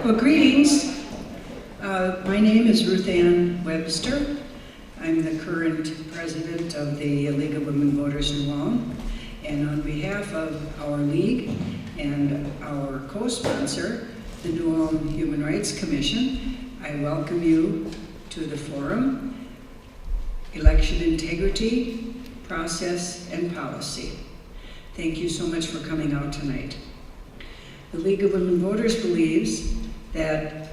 Well, greetings. My name is Ruth Ann Webster. I'm the current president of the League of Women Voters in Ulm. And on behalf of our league and our co-sponsor, the New Ulm Human Rights Commission, I welcome you to the forum, Election Integrity, Process, and Policy. Thank you so much for coming out tonight. The League of Women Voters believes that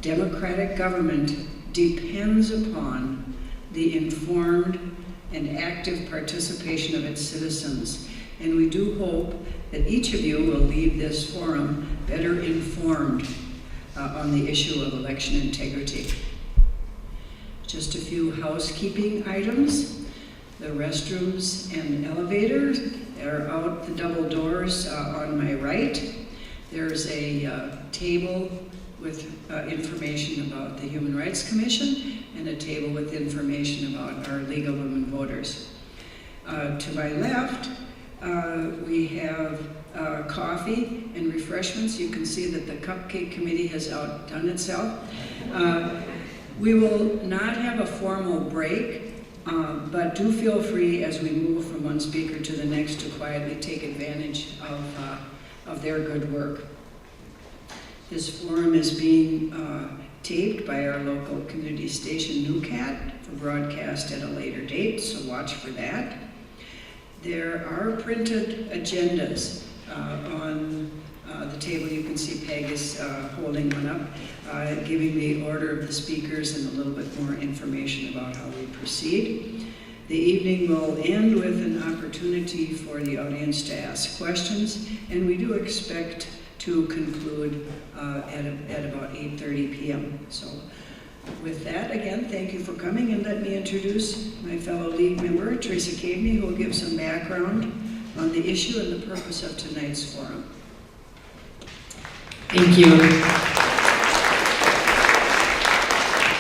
democratic government depends upon the informed and active participation of its citizens. And we do hope that each of you will leave this forum better informed on the issue of election integrity. Just a few housekeeping items. The restrooms and elevators are out the double doors on my right. There's a table with information about the Human Rights Commission and a table with information about our League of Women Voters. To my left, we have coffee and refreshments. You can see that the Cupcake Committee has outdone itself. We will not have a formal break, but do feel free as we move from one speaker to the next to quietly take advantage of their good work. This forum is being taped by our local community station, NewCat, for broadcast at a later date, so watch for that. There are printed agendas on the table. You can see Peg is holding one up, giving the order of the speakers and a little bit more information about how we proceed. The evening will end with an opportunity for the audience to ask questions, and we do expect to conclude at about 8:30 p.m. So with that, again, thank you for coming, and let me introduce my fellow league member, Teresa Caveney, who will give some background on the issue and the purpose of tonight's forum. Thank you.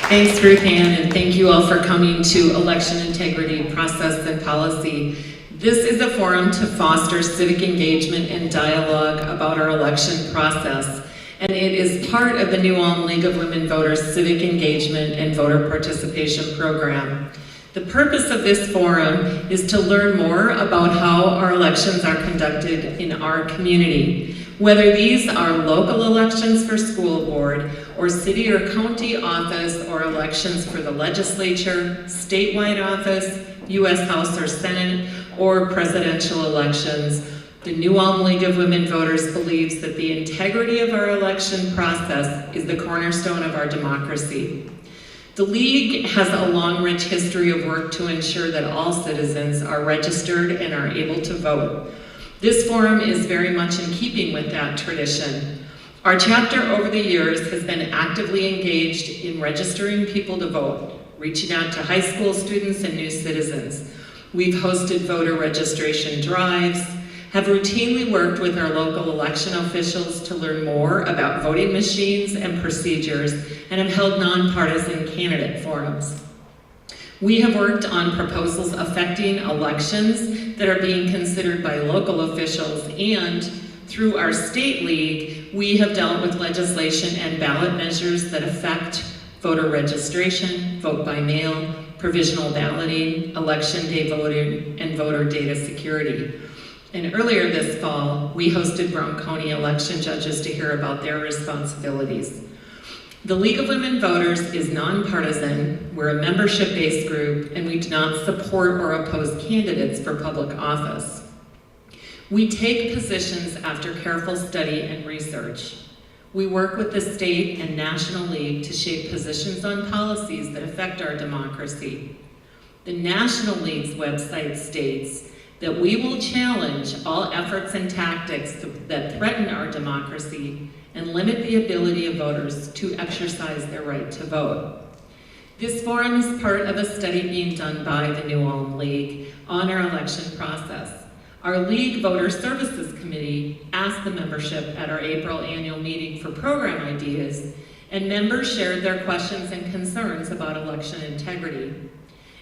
Thanks, Ruth Ann, and thank you all for coming to Election Integrity, Process, and Policy. This is a forum to foster civic engagement and dialogue about our election process, and it is part of the New Ulm League of Women Voters Civic Engagement and Voter Participation Program. The purpose of this forum is to learn more about how our elections are conducted in our community, whether these are local elections for school board, or city or county office, or elections for the legislature, statewide office, U.S. House or Senate, or presidential elections. The New Ulm League of Women Voters believes that the integrity of our election process is the cornerstone of our democracy. The League has a long, rich history of work to ensure that all citizens are registered and are able to vote. This forum is very much in keeping with that tradition. Our chapter over the years has been actively engaged in registering people to vote, reaching out to high school students and new citizens. We've hosted voter registration drives, have routinely worked with our local election officials to learn more about voting machines and procedures, and have held nonpartisan candidate forums. We have worked on proposals affecting elections that are being considered by local officials, and through our state league, we have dealt with legislation and ballot measures that affect voter registration, vote by mail, provisional balloting, election day voting, and voter data security. And earlier this fall, we hosted Brown County election judges to hear about their responsibilities. The League of Women Voters is nonpartisan. We're a membership-based group, and we do not support or oppose candidates for public office. We take positions after careful study and research. We work with the state and national league to shape positions on policies that affect our democracy. The National League's website states that we will challenge all efforts and tactics that threaten our democracy and limit the ability of voters to exercise their right to vote. This forum is part of a study being done by the New Ulm League on our election process. Our League Voter Services Committee asked the membership at our April annual meeting for program ideas, and members shared their questions and concerns about election integrity.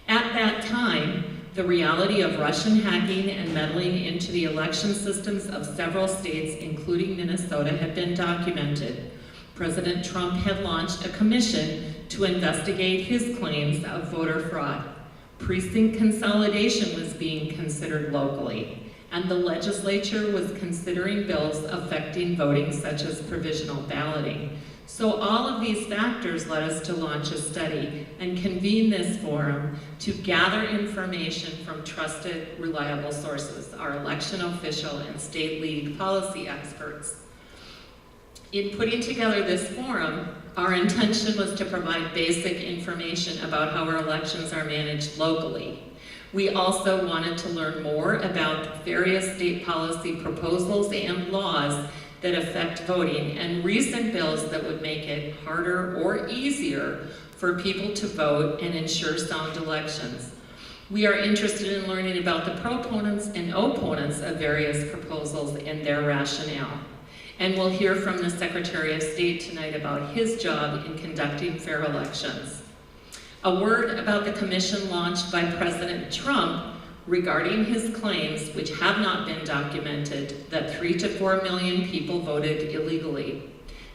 At that time, the reality of Russian hacking and meddling into the election systems of several states, including Minnesota, had been documented. President Trump had launched a commission to investigate his claims of voter fraud. Precinct consolidation was being considered locally, and the legislature was considering bills affecting voting such as provisional balloting. So all of these factors led us to launch a study and convene this forum to gather information from trusted, reliable sources, our election official and state league policy experts. In putting together this forum, our intention was to provide basic information about how our elections are managed locally. We also wanted to learn more about various state policy proposals and laws that affect voting and recent bills that would make it harder or easier for people to vote and ensure sound elections. We are interested in learning about the proponents and opponents of various proposals and their rationale. And we'll hear from the Secretary of State tonight about his job in conducting fair elections. A word about the commission launched by President Trump regarding his claims, which have not been documented, that 3 to 4 million people voted illegally.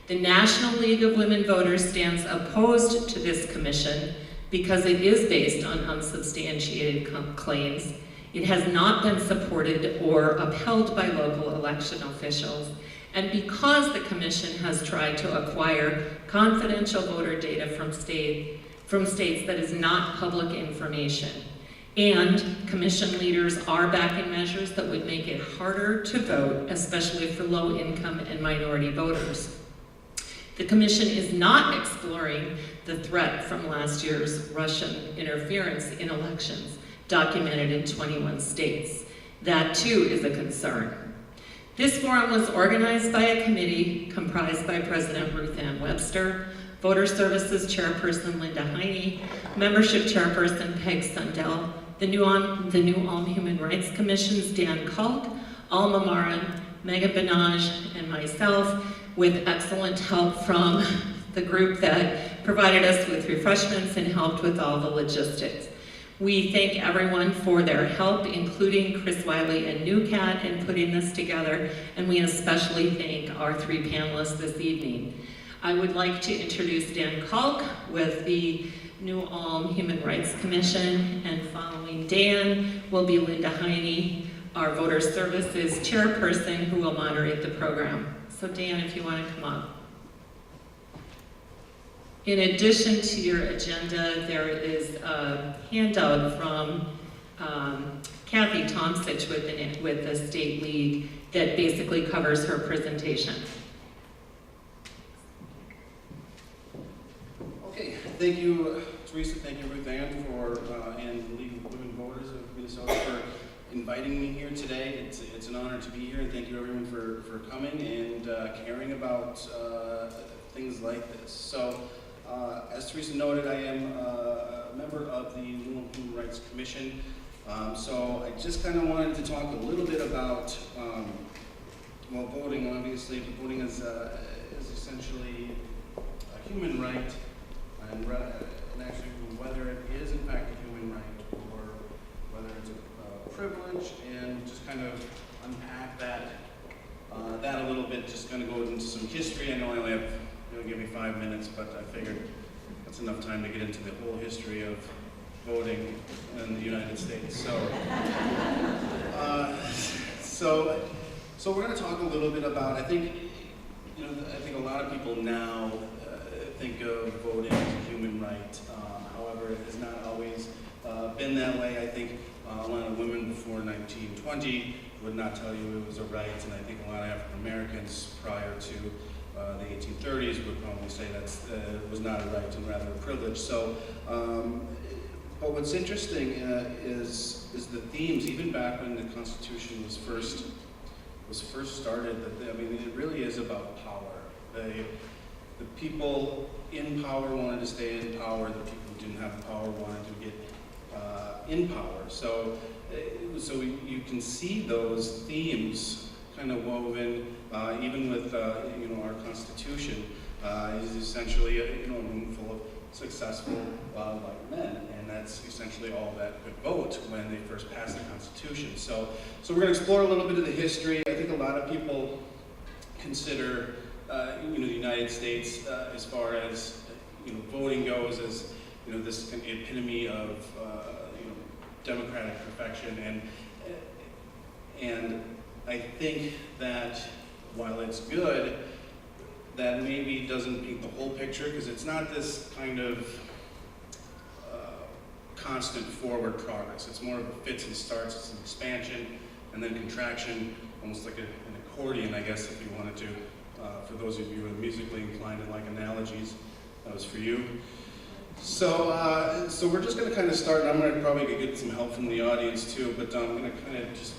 The National League of Women Voters stands opposed to this commission because it is based on unsubstantiated claims. It has not been supported or upheld by local election officials, and because the commission has tried to acquire confidential voter data from states that is not public information. And commission leaders are backing measures that would make it harder to vote, especially for low-income and minority voters. The commission is not exploring the threat from last year's Russian interference in elections, documented in 21 states. That too is a concern. This forum was organized by a committee comprised by President Ruth Ann Webster, Voter Services Chairperson Linda Heine, Membership Chairperson Peg Sundell, the new Ulm Human Rights Commission's Dan Kalk, Alma Marin, Megan Benaj, and myself, with excellent help from the group that provided us with refreshments and helped with all the logistics. We thank everyone for their help, including Chris Wiley and NewCat, in putting this together, and we especially thank our 3 panelists this evening. I would like to introduce Dan Kalk with the New Ulm Human Rights Commission, and following Dan will be Linda Heine, our Voter Services Chairperson, who will moderate the program. So Dan, if you want to come up. In addition to your agenda, there is a handout from Kathy Tomsich with the State League that basically covers her presentation. Okay, thank you, Teresa. Thank you, Ruth Ann, and the League of Women Voters of Minnesota for inviting me here today. It's an honor to be here, and thank you everyone for coming and caring about things like this. So, as Teresa noted, I am a member of the Ulm Human Rights Commission. So I just kind of wanted to talk a little bit about, well, voting. Obviously, voting is essentially a human right, and actually whether it is in fact a human right or whether it's a privilege, and just kind of unpack that a little bit. Just going to go into some history. I know I only have, give me 5 minutes, but I figured that's enough time to get into the whole history of voting in the United States. So we're going to talk a little bit about. I think a lot of people now think of voting as a human right. However, it has not always been that way. I think a lot of women before 1920 would not tell you it was a right, and I think a lot of African Americans prior to the 1830s would probably say that was not a right and rather a privilege. So, but what's interesting is the themes, even back when the Constitution was first started. It really is about power. The people in power wanted to stay in power. The people who didn't have the power wanted to get in power. So you can see those themes kind of woven, even with our Constitution is essentially a room full of successful white men, and that's essentially all that could vote when they first passed the Constitution. So we're going to explore a little bit of the history. I think a lot of people consider the United States as far as voting goes, as this kind of epitome of democratic perfection, and I think that while it's good, that maybe doesn't paint the whole picture, because it's not this kind of constant forward progress. It's more of a fits and starts. It's an expansion and then contraction, almost like an accordion, I guess, if you wanted to. For those of you who are musically inclined and like analogies, that was for you. So, so we're just going to kind of start, and I'm going to probably get some help from the audience too, but I'm going to kind of just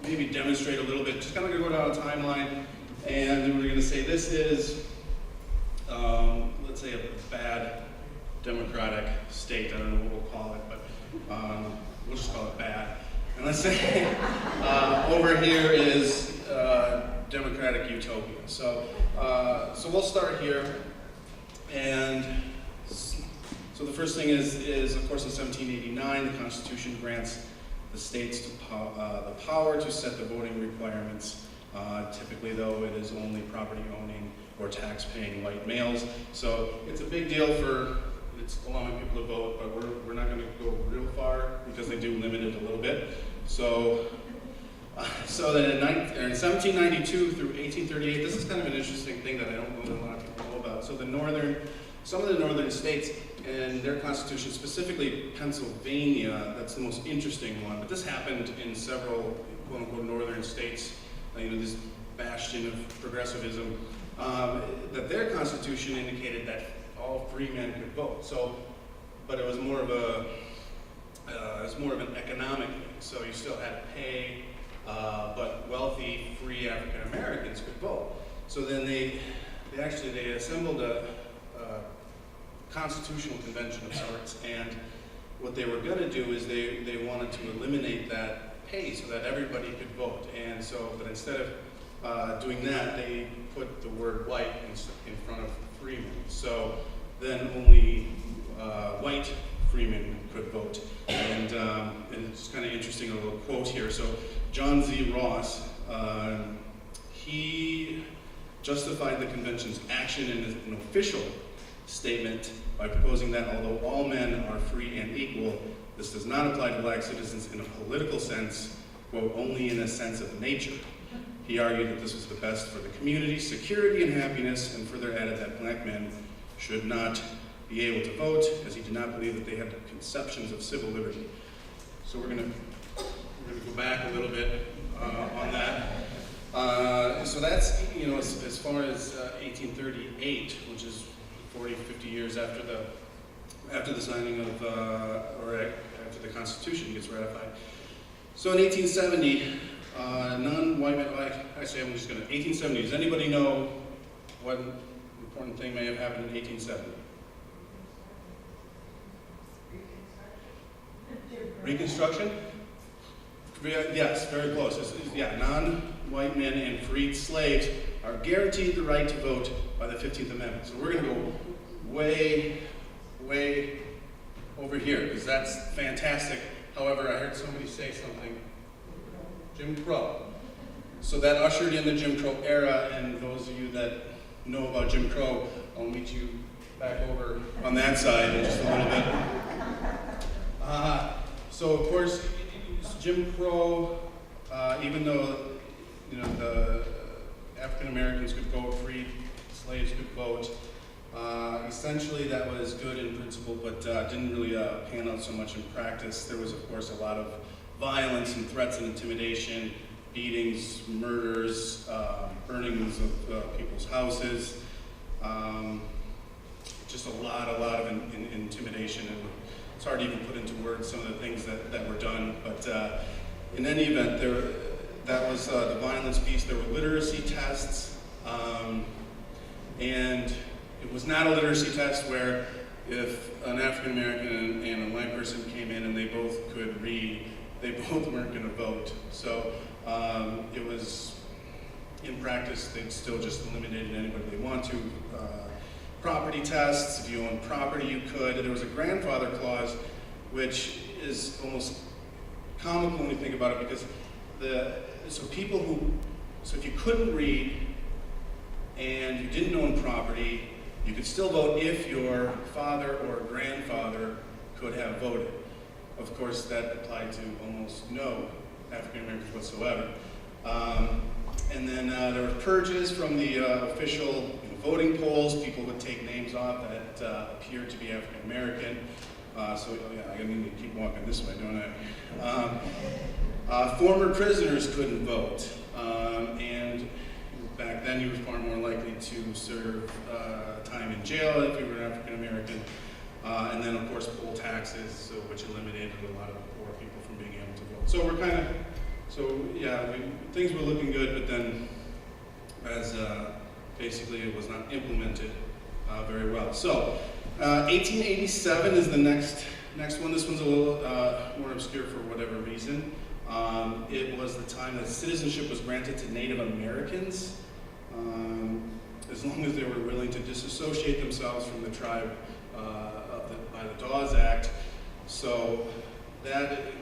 maybe demonstrate a little bit, just kind of go down a timeline, and then we're going to say this is, let's say, a bad democratic state. I don't know what we'll call it, but we'll just call it bad. And let's say over here is democratic utopia. So, so we'll start here, and so the first thing is of course in 1789 the Constitution grants the states the power to set the voting requirements. Typically, though, it is only property-owning or tax-paying white males. So it's a big deal for it's allowing people to vote, but we're not going to go real far because they do limit it a little bit. So, so then in 1792 through 1838, this is kind of an interesting thing that I don't know that a lot of people know about. So some of the northern states and their constitution, specifically Pennsylvania, that's the most interesting one. But this happened in several quote-unquote northern states. This bastion of progressivism, that their constitution indicated that all free men could vote. So, but it was more of an economic thing. So you still had to pay, but wealthy, free African Americans could vote. So then they assembled a constitutional convention of sorts, and what they were going to do is they wanted to eliminate that pay so that everybody could vote. And so, but instead of doing that, they put the word white in front of freemen. So then only white freemen could vote. And it's kind of interesting, a little quote here. So John Z. Ross, he justified the convention's action in an official statement by proposing that although all men are free and equal, this does not apply to black citizens in a political sense, quote, only in a sense of nature. He argued that this was the best for the community's security and happiness, and further added that black men should not be able to vote, as he did not believe that they had conceptions of civil liberty. So we're going to go back a little bit on that. So that's, as far as 1838, which is 40, 50 years after the signing of, or after the Constitution gets ratified. So in 1870, non-white men, actually I'm just going to, 1870, does anybody know what important thing may have happened in 1870? Reconstruction? Yes, very close. Yeah, non-white men and freed slaves are guaranteed the right to vote by the 15th Amendment. So we're going to go way, way over here, because that's fantastic. However, I heard somebody say something. Jim Crow. So that ushered in the Jim Crow era, and those of you that know about Jim Crow, I'll meet you back over on that side in just a little bit. So of course, Jim Crow, even though the African Americans could vote, freed slaves could vote, essentially that was good in principle, but didn't really pan out so much in practice. There was, of course, a lot of violence and threats and intimidation, beatings, murders, burnings of people's houses, just a lot of intimidation, and it's hard to even put into words some of the things that were done. But in any event, that was the violence piece. There were literacy tests, and it was not a literacy test where if an African American and a white person came in and they both could read, they both weren't going to vote. So it was, in practice, they still just eliminated anybody they want to. Property tests, if you own property, you could. There was a grandfather clause, which is almost comical when you think about it, because so if you couldn't read and you didn't own property, you could still vote if your father or grandfather could have voted. Of course, that applied to almost no African Americans whatsoever. And then there were purges from the official voting polls. People would take names off that appeared to be African American. So yeah, I need to keep walking this way, don't I? Former prisoners couldn't vote, and back then you were far more likely to serve time in jail if you were an African American. And then of course poll taxes, which eliminated a lot of poor people from being able to vote. So we're kind of, things were looking good, but then as basically it was not implemented very well. So 1887 is the next one. This one's a little more obscure for whatever reason. It was the time that citizenship was granted to Native Americans, as long as they were willing to disassociate themselves from the tribe by the Dawes Act. So that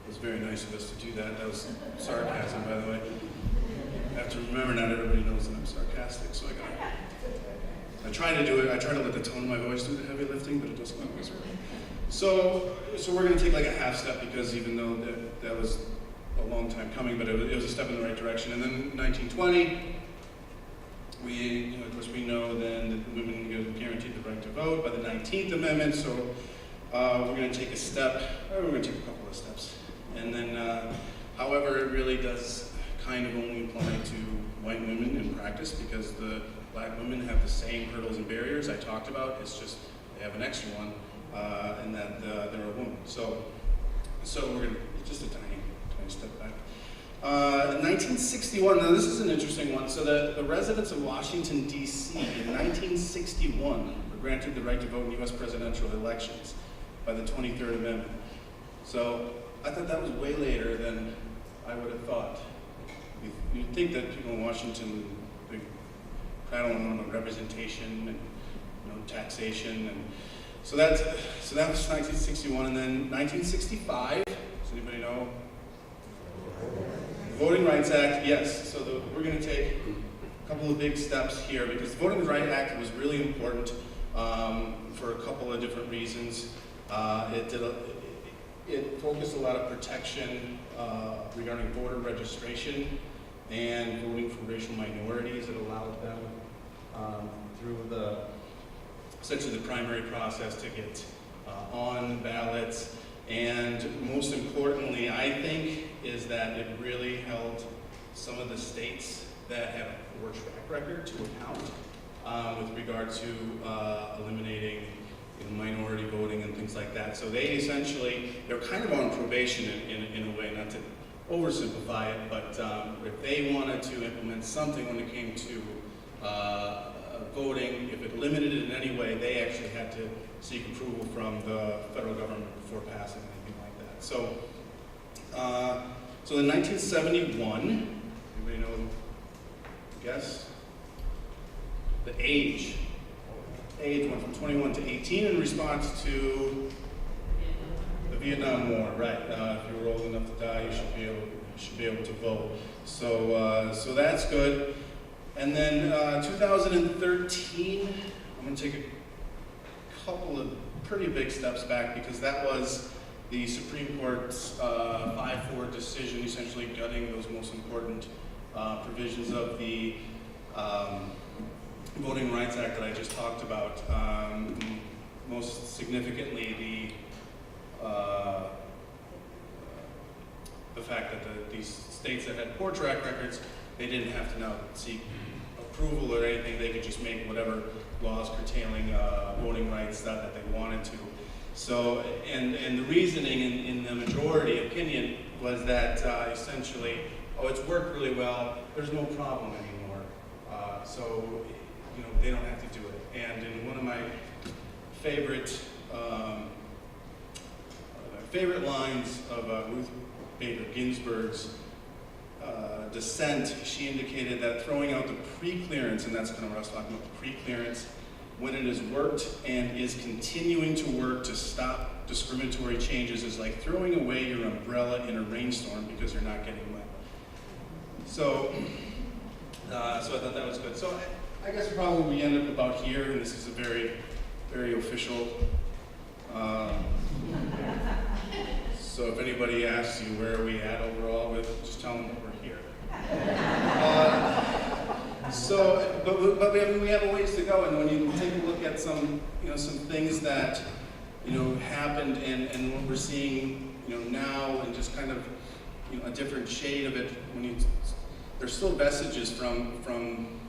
was very nice of us to do that. That was sarcasm, by the way. I have to remember not everybody knows that I'm sarcastic, so I try to do it. I try to let the tone of my voice do the heavy lifting, but it doesn't always work. So we're going to take like a half step, because even though that was a long time coming, but it was a step in the right direction. And then 1920, of course, we know then that women get guaranteed the right to vote by the 19th Amendment. So we're going to take a step. We're going to take a couple of steps. And then, however, it really does kind of only apply to white women in practice, because the black women have the same hurdles and barriers I talked about. It's just they have an extra one, and that they're a woman. So we're going to just a tiny step back. 1961. Now this is an interesting one. So the residents of Washington D.C. in 1961 were granted the right to vote in U.S. presidential elections by the 23rd Amendment. So I thought that was way later than I would have thought. You'd think that people in Washington would prattle on about representation and taxation, and so that was 1961, and then 1965. Does anybody know? The Voting Rights Act. Yes. So we're going to take a couple of big steps here, because the Voting Rights Act was really important for a couple of different reasons. It focused a lot of protection regarding voter registration and voting for racial minorities. It allowed them through essentially the primary process to get on ballots. And most importantly, I think, is that it really held some of the states that have a poor track record to account with regard to eliminating minority voting and things like that. So they're kind of on probation in a way, not to oversimplify it, but if they wanted to implement something when it came to voting, if it limited it in any way, they actually had to seek approval from the federal government before passing anything like that. So in 1971, anybody know, guess? The age went from 21 to 18 in response to the Vietnam War, right? If you were old enough to die, you should be able to vote. So that's good. And then 2013, I'm going to take a couple of pretty big steps back, because that was the Supreme Court's 5-4 decision, essentially gutting those most important provisions of the Voting Rights Act that I just talked about. Most significantly, the fact that these states that had poor track records, they didn't have to now seek approval or anything. They could just make whatever laws curtailing voting rights that they wanted to. So, and the reasoning in the majority opinion was that essentially, it's worked really well, there's no problem anymore. So, they don't have to do it. And in one of my favorite lines of Ruth Bader Ginsburg's dissent, she indicated that throwing out the pre-clearance, and that's kind of what I was talking about, the pre-clearance, when it has worked and is continuing to work to stop discriminatory changes, is like throwing away your umbrella in a rainstorm because you're not getting wet. So So I thought that was good. So I guess probably we end up about here, and this is a very, very official. So if anybody asks you where are we at overall, just tell them that we're here. But we have a ways to go, and when you take a look at some things that happened and what we're seeing now, and just kind of a different shade of it, there's still vestiges from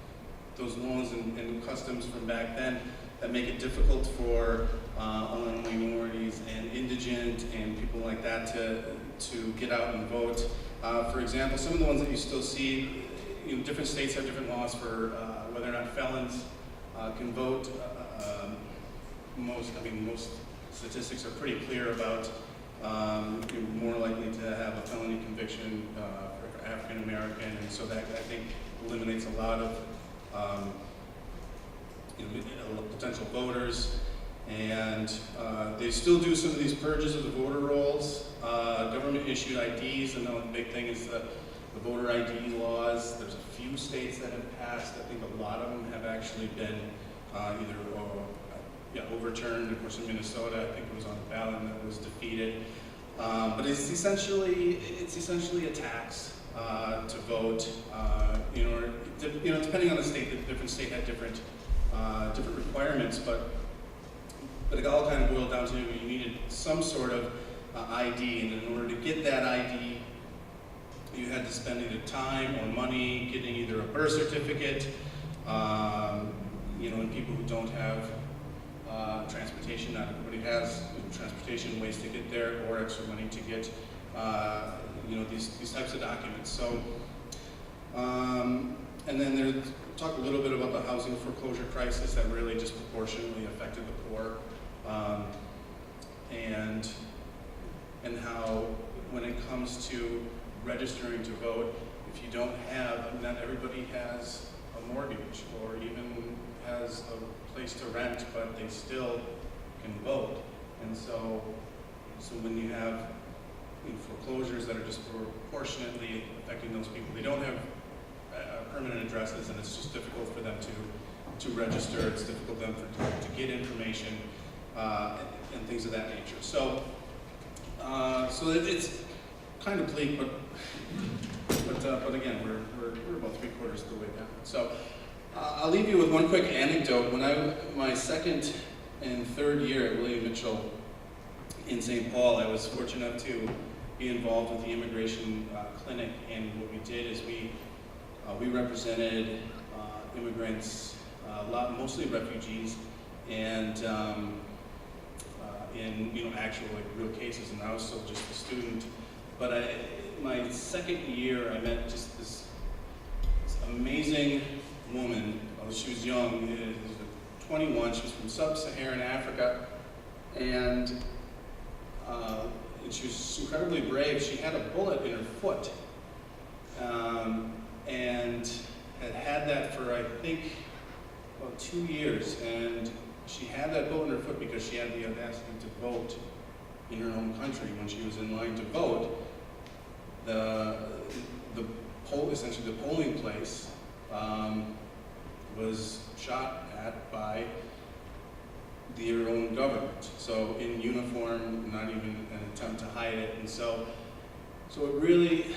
those laws and customs from back then that make it difficult for unruly minorities and indigent and people like that to get out and vote. For example, some of the ones that you still see, different states have different laws for whether or not felons can vote. Most statistics are pretty clear about you're more likely to have a felony conviction for African American, and so that I think eliminates a lot of potential voters. And they still do some of these purges of the voter rolls. Government issued IDs, and the big thing is the voter ID laws. There's a few states that have passed. I think a lot of them have actually been either overturned. Of course, in Minnesota, I think it was on the ballot and that was defeated. But it's essentially a tax to vote. Depending on the state, the different state had different requirements, but it all kind of boiled down to you needed some sort of ID, and in order to get that ID, you had to spend either time or money getting either a birth certificate, and people who don't have transportation, not everybody has transportation ways to get there, or extra money to get these types of documents. So, and then talk a little bit about the housing foreclosure crisis that really disproportionately affected the poor, and how when it comes to registering to vote, if you don't have, not everybody has a mortgage or even has a place to rent, but they still can vote. And so when you have foreclosures that are disproportionately affecting those people, they don't have permanent addresses, and it's just difficult for them to register. It's difficult for them to get information and things of that nature. So it's kind of bleak, but again, we're about 3/4 of the way down. So I'll leave you with one quick anecdote. When my second and third year at William Mitchell in St. Paul, I was fortunate enough to be involved with the immigration clinic, and what we did is we represented immigrants, mostly refugees, and in actual real cases. And I was still just a student. But my second year, I met just this amazing woman. She was young, 21. She was from sub-Saharan Africa, and she was incredibly brave. She had a bullet in her foot, and had that for, I think, about 2 years. And she had that bullet in her foot because she had the audacity to vote in her own country. When she was in line to vote, essentially the polling place was shot at by their own government. So in uniform, not even an attempt to hide it. And so it really,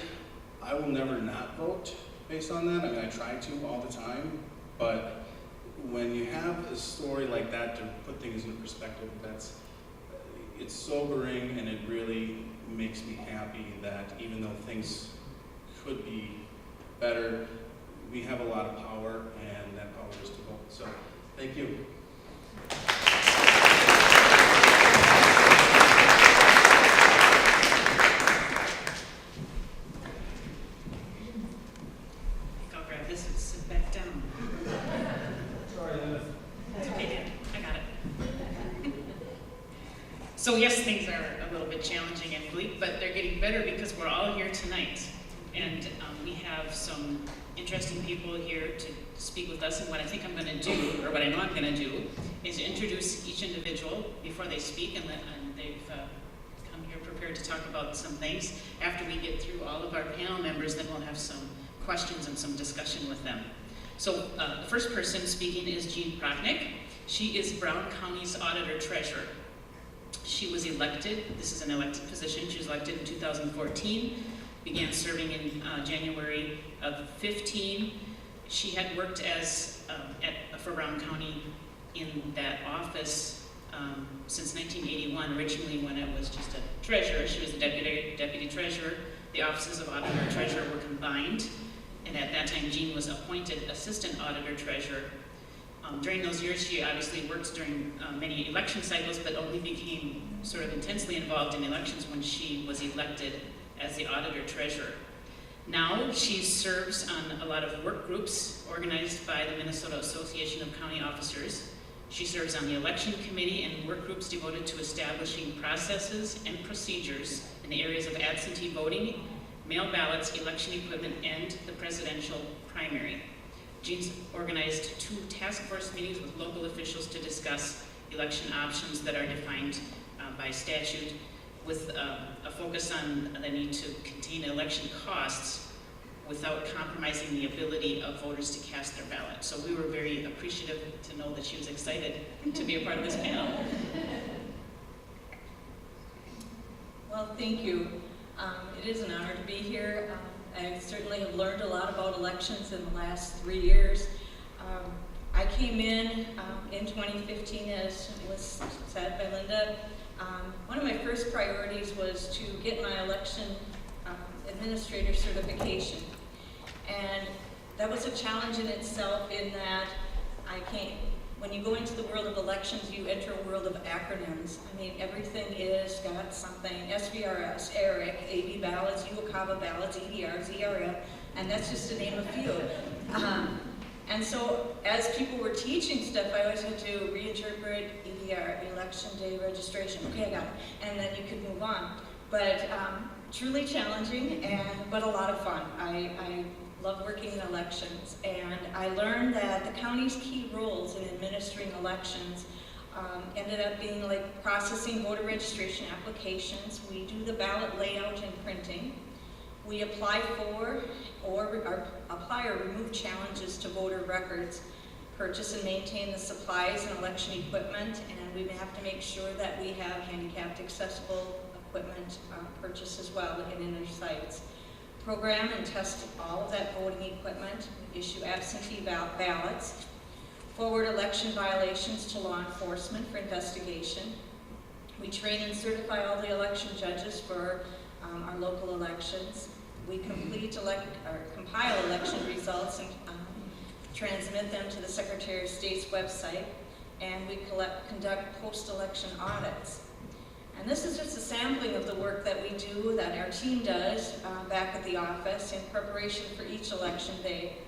I will never not vote based on that. I mean, I try to all the time, but when you have a story like that to put things into perspective, it's sobering, and it really makes me happy that even though things could be better, we have a lot of power, and that power is to vote. So, thank you. I'll grab this and sit back down. Sorry, Linda. That's okay, Dan. I got it. So yes, things are a little bit challenging and bleak, but they're getting better because we're all here tonight. And we have some interesting people here to speak with us. And what I think I'm going to do, or what I know I'm going to do, is introduce each individual before they speak, and they've come here prepared to talk about some things. After we get through all of our panel members, then we'll have some questions and some discussion with them. So the first person speaking is Jean Prochnick. She is Brown County's Auditor Treasurer. She was elected, this is an elected position, she was elected in 2014, began serving in January of 15. She had worked as for Brown County in that office since 1981, originally when it was just a treasurer. She was a deputy treasurer. The offices of auditor and treasurer were combined, and at that time Jean was appointed assistant auditor treasurer. During those years, she obviously worked during many election cycles, but only became sort of intensely involved in elections when she was elected as the auditor treasurer. Now she serves on a lot of work groups organized by the Minnesota Association of County Officers. She serves on the election committee and work groups devoted to establishing processes and procedures in the areas of absentee voting, mail ballots, election equipment, and the presidential primary. Jean's organized 2 task force meetings with local officials to discuss election options that are defined by statute, with a focus on the need to contain election costs without compromising the ability of voters to cast their ballot. So we were very appreciative to know that she was excited to be a part of this panel. Well, thank you. It is an honor to be here. I certainly have learned a lot about elections in the last 3 years. I came in 2015, as was said by Linda. One of my first priorities was to get my election administrator certification. And that was a challenge in itself, in that when you go into the world of elections, you enter a world of acronyms. I mean, everything is got something, SVRS, ERIC, AB ballots, UOCAVA ballots, EDR, ZRM, and that's just to name a few. And so as people were teaching stuff, I always had to reinterpret EDR, election day registration. Okay, I got it. And then you could move on. But truly challenging, but a lot of fun. I love working in elections, and I learned that the county's key roles in administering elections ended up being like processing voter registration applications. We do the ballot layout and printing. We apply for or remove challenges to voter records, purchase and maintain the supplies and election equipment, and we have to make sure that we have handicapped accessible equipment purchased as well in our sites. Program and test all of that voting equipment, issue absentee ballots, forward election violations to law enforcement for investigation. We train and certify all the election judges for our local elections. We compile election results and transmit them to the Secretary of State's website, and we conduct post-election audits. And this is just a sampling of the work that we do, that our team does back at the office in preparation for each election day.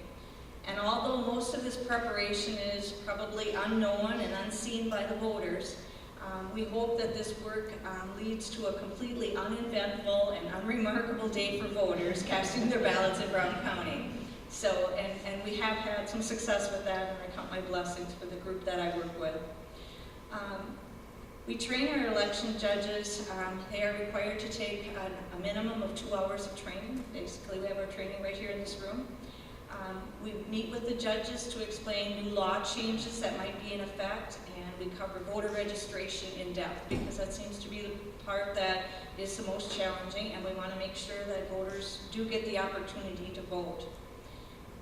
And although most of this preparation is probably unknown and unseen by the voters, we hope that this work leads to a completely uneventful and unremarkable day for voters casting their ballots in Brown County. So, and we have had some success with that, and I count my blessings for the group that I work with. We train our election judges. They are required to take a minimum of 2 hours of training. Basically, we have our training right here in this room. We meet with the judges to explain new law changes that might be in effect, and we cover voter registration in depth, because that seems to be the part that is the most challenging, and we want to make sure that voters do get the opportunity to vote.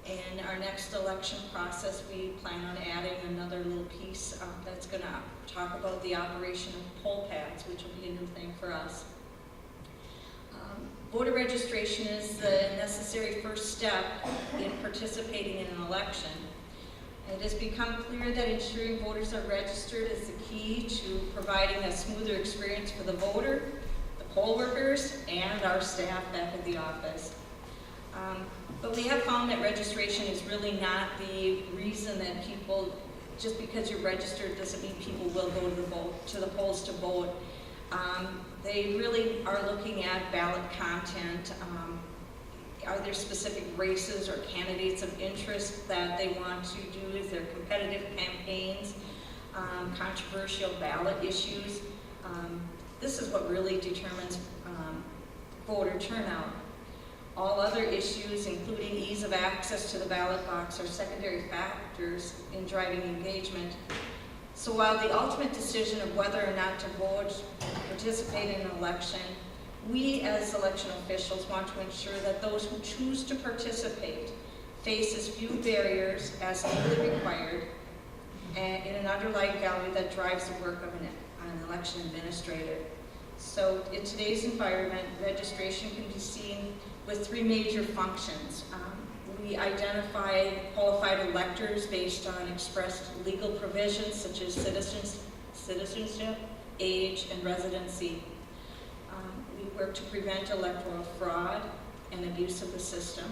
In our next election process, we plan on adding another little piece that's going to talk about the operation of poll pads, which will be a new thing for us. Voter registration is the necessary first step in participating in an election. It has become clear that ensuring voters are registered is the key to providing a smoother experience for the voter, the poll workers, and our staff back at the office. But we have found that registration is really not the reason that people, just because you're registered doesn't mean people will go to the polls to vote. They really are looking at ballot content. Are there specific races or candidates of interest that they want to do? Is there competitive campaigns, controversial ballot issues? This is what really determines voter turnout. All other issues, including ease of access to the ballot box, are secondary factors in driving engagement. So while the ultimate decision of whether or not to vote, participate in an election, we as election officials want to ensure that those who choose to participate face as few barriers as legally required and in an underlying value that drives the work of an election administrator. So in today's environment, registration can be seen with three major functions. We identify qualified electors based on expressed legal provisions such as citizenship, age, and residency. We work to prevent electoral fraud and abuse of the system.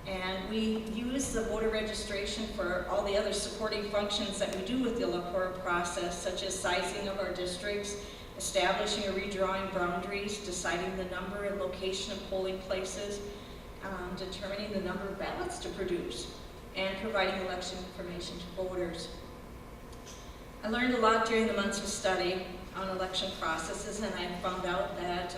And we use the voter registration for all the other supporting functions that we do with the electoral process, such as sizing of our districts, establishing or redrawing boundaries, deciding the number and location of polling places, determining the number of ballots to produce, and providing election information to voters. I learned a lot during the months of study on election processes, and I found out that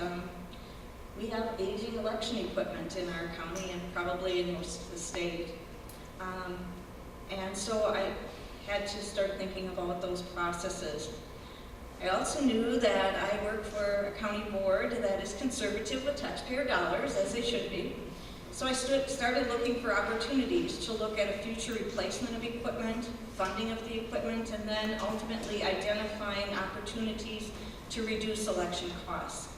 we have aging election equipment in our county and probably in most of the state. And so I had to start thinking about those processes. I also knew that I worked for a county board that is conservative with taxpayer dollars, as they should be. So I started looking for opportunities to look at a future replacement of equipment, funding of the equipment, and then ultimately identifying opportunities to reduce election costs.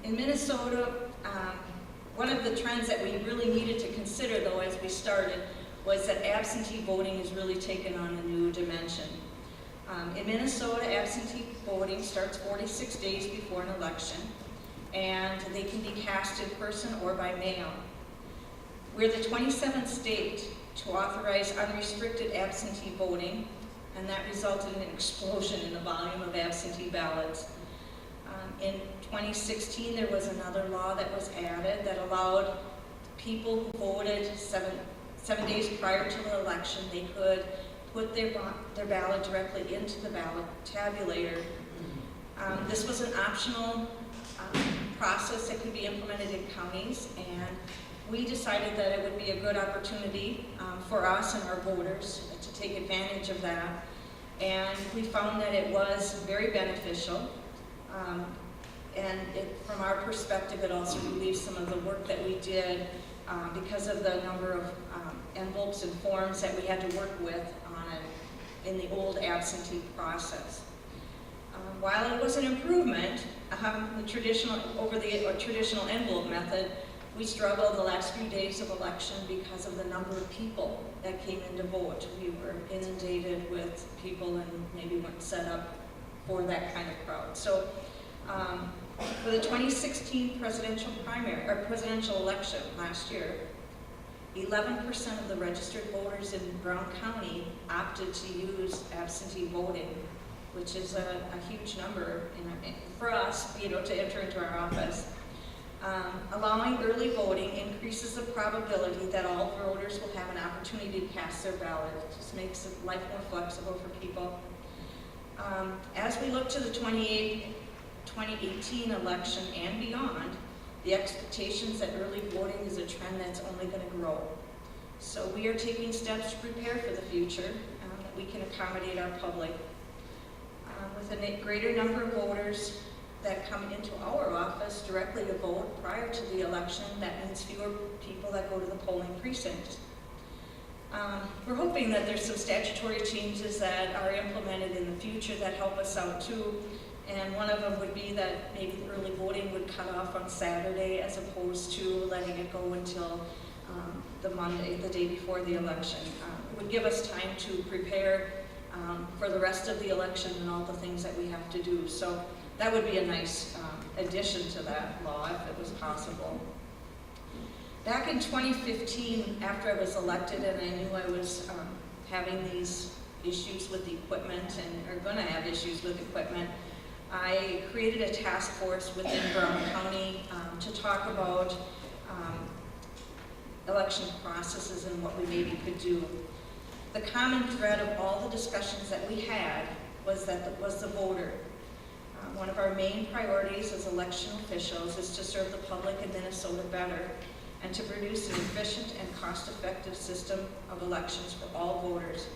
In Minnesota, one of the trends that we really needed to consider, though, as we started, was that absentee voting has really taken on a new dimension. In Minnesota, absentee voting starts 46 days before an election, and they can be cast in person or by mail. We're the 27th state to authorize unrestricted absentee voting, and that resulted in an explosion in the volume of absentee ballots. In 2016, there was another law that was added that allowed people who voted seven days prior to the election, they could put their ballot directly into the ballot tabulator. This was an optional process that could be implemented in counties, and we decided that it would be a good opportunity for us and our voters to take advantage of that. And we found that it was very beneficial. And from our perspective, it also relieves some of the work that we did because of the number of envelopes and forms that we had to work with in the old absentee process. While it was an improvement, the traditional envelope method, we struggled the last few days of election because of the number of people that came in to vote. We were inundated with people and maybe weren't set up for that kind of crowd. So for the 2016 presidential election last year, 11% of the registered voters in Brown County opted to use absentee voting, which is a huge number for us, to enter into our office. Allowing early voting increases the probability that all voters will have an opportunity to cast their ballot. It just makes life more flexible for people. As we look to the 2018 election and beyond, the expectations that early voting is a trend that's only going to grow. So we are taking steps to prepare for the future, that we can accommodate our public. With a greater number of voters that come into our office directly to vote prior to the election, that means fewer people that go to the polling precincts. We're hoping that there's some statutory changes that are implemented in the future that help us out too. And one of them would be that maybe the early voting would cut off on Saturday as opposed to letting it go until the Monday, the day before the election. It would give us time to prepare for the rest of the election and all the things that we have to do. So that would be a nice addition to that law if it was possible. Back in 2015, after I was elected and I knew I was having these issues with the equipment or going to have issues with equipment, I created a task force within Brown County to talk about election processes and what we maybe could do. The common thread of all the discussions that we had was the voter. One of our main priorities as election officials is to serve the public in Minnesota better and to produce an efficient and cost-effective system of elections for all voters.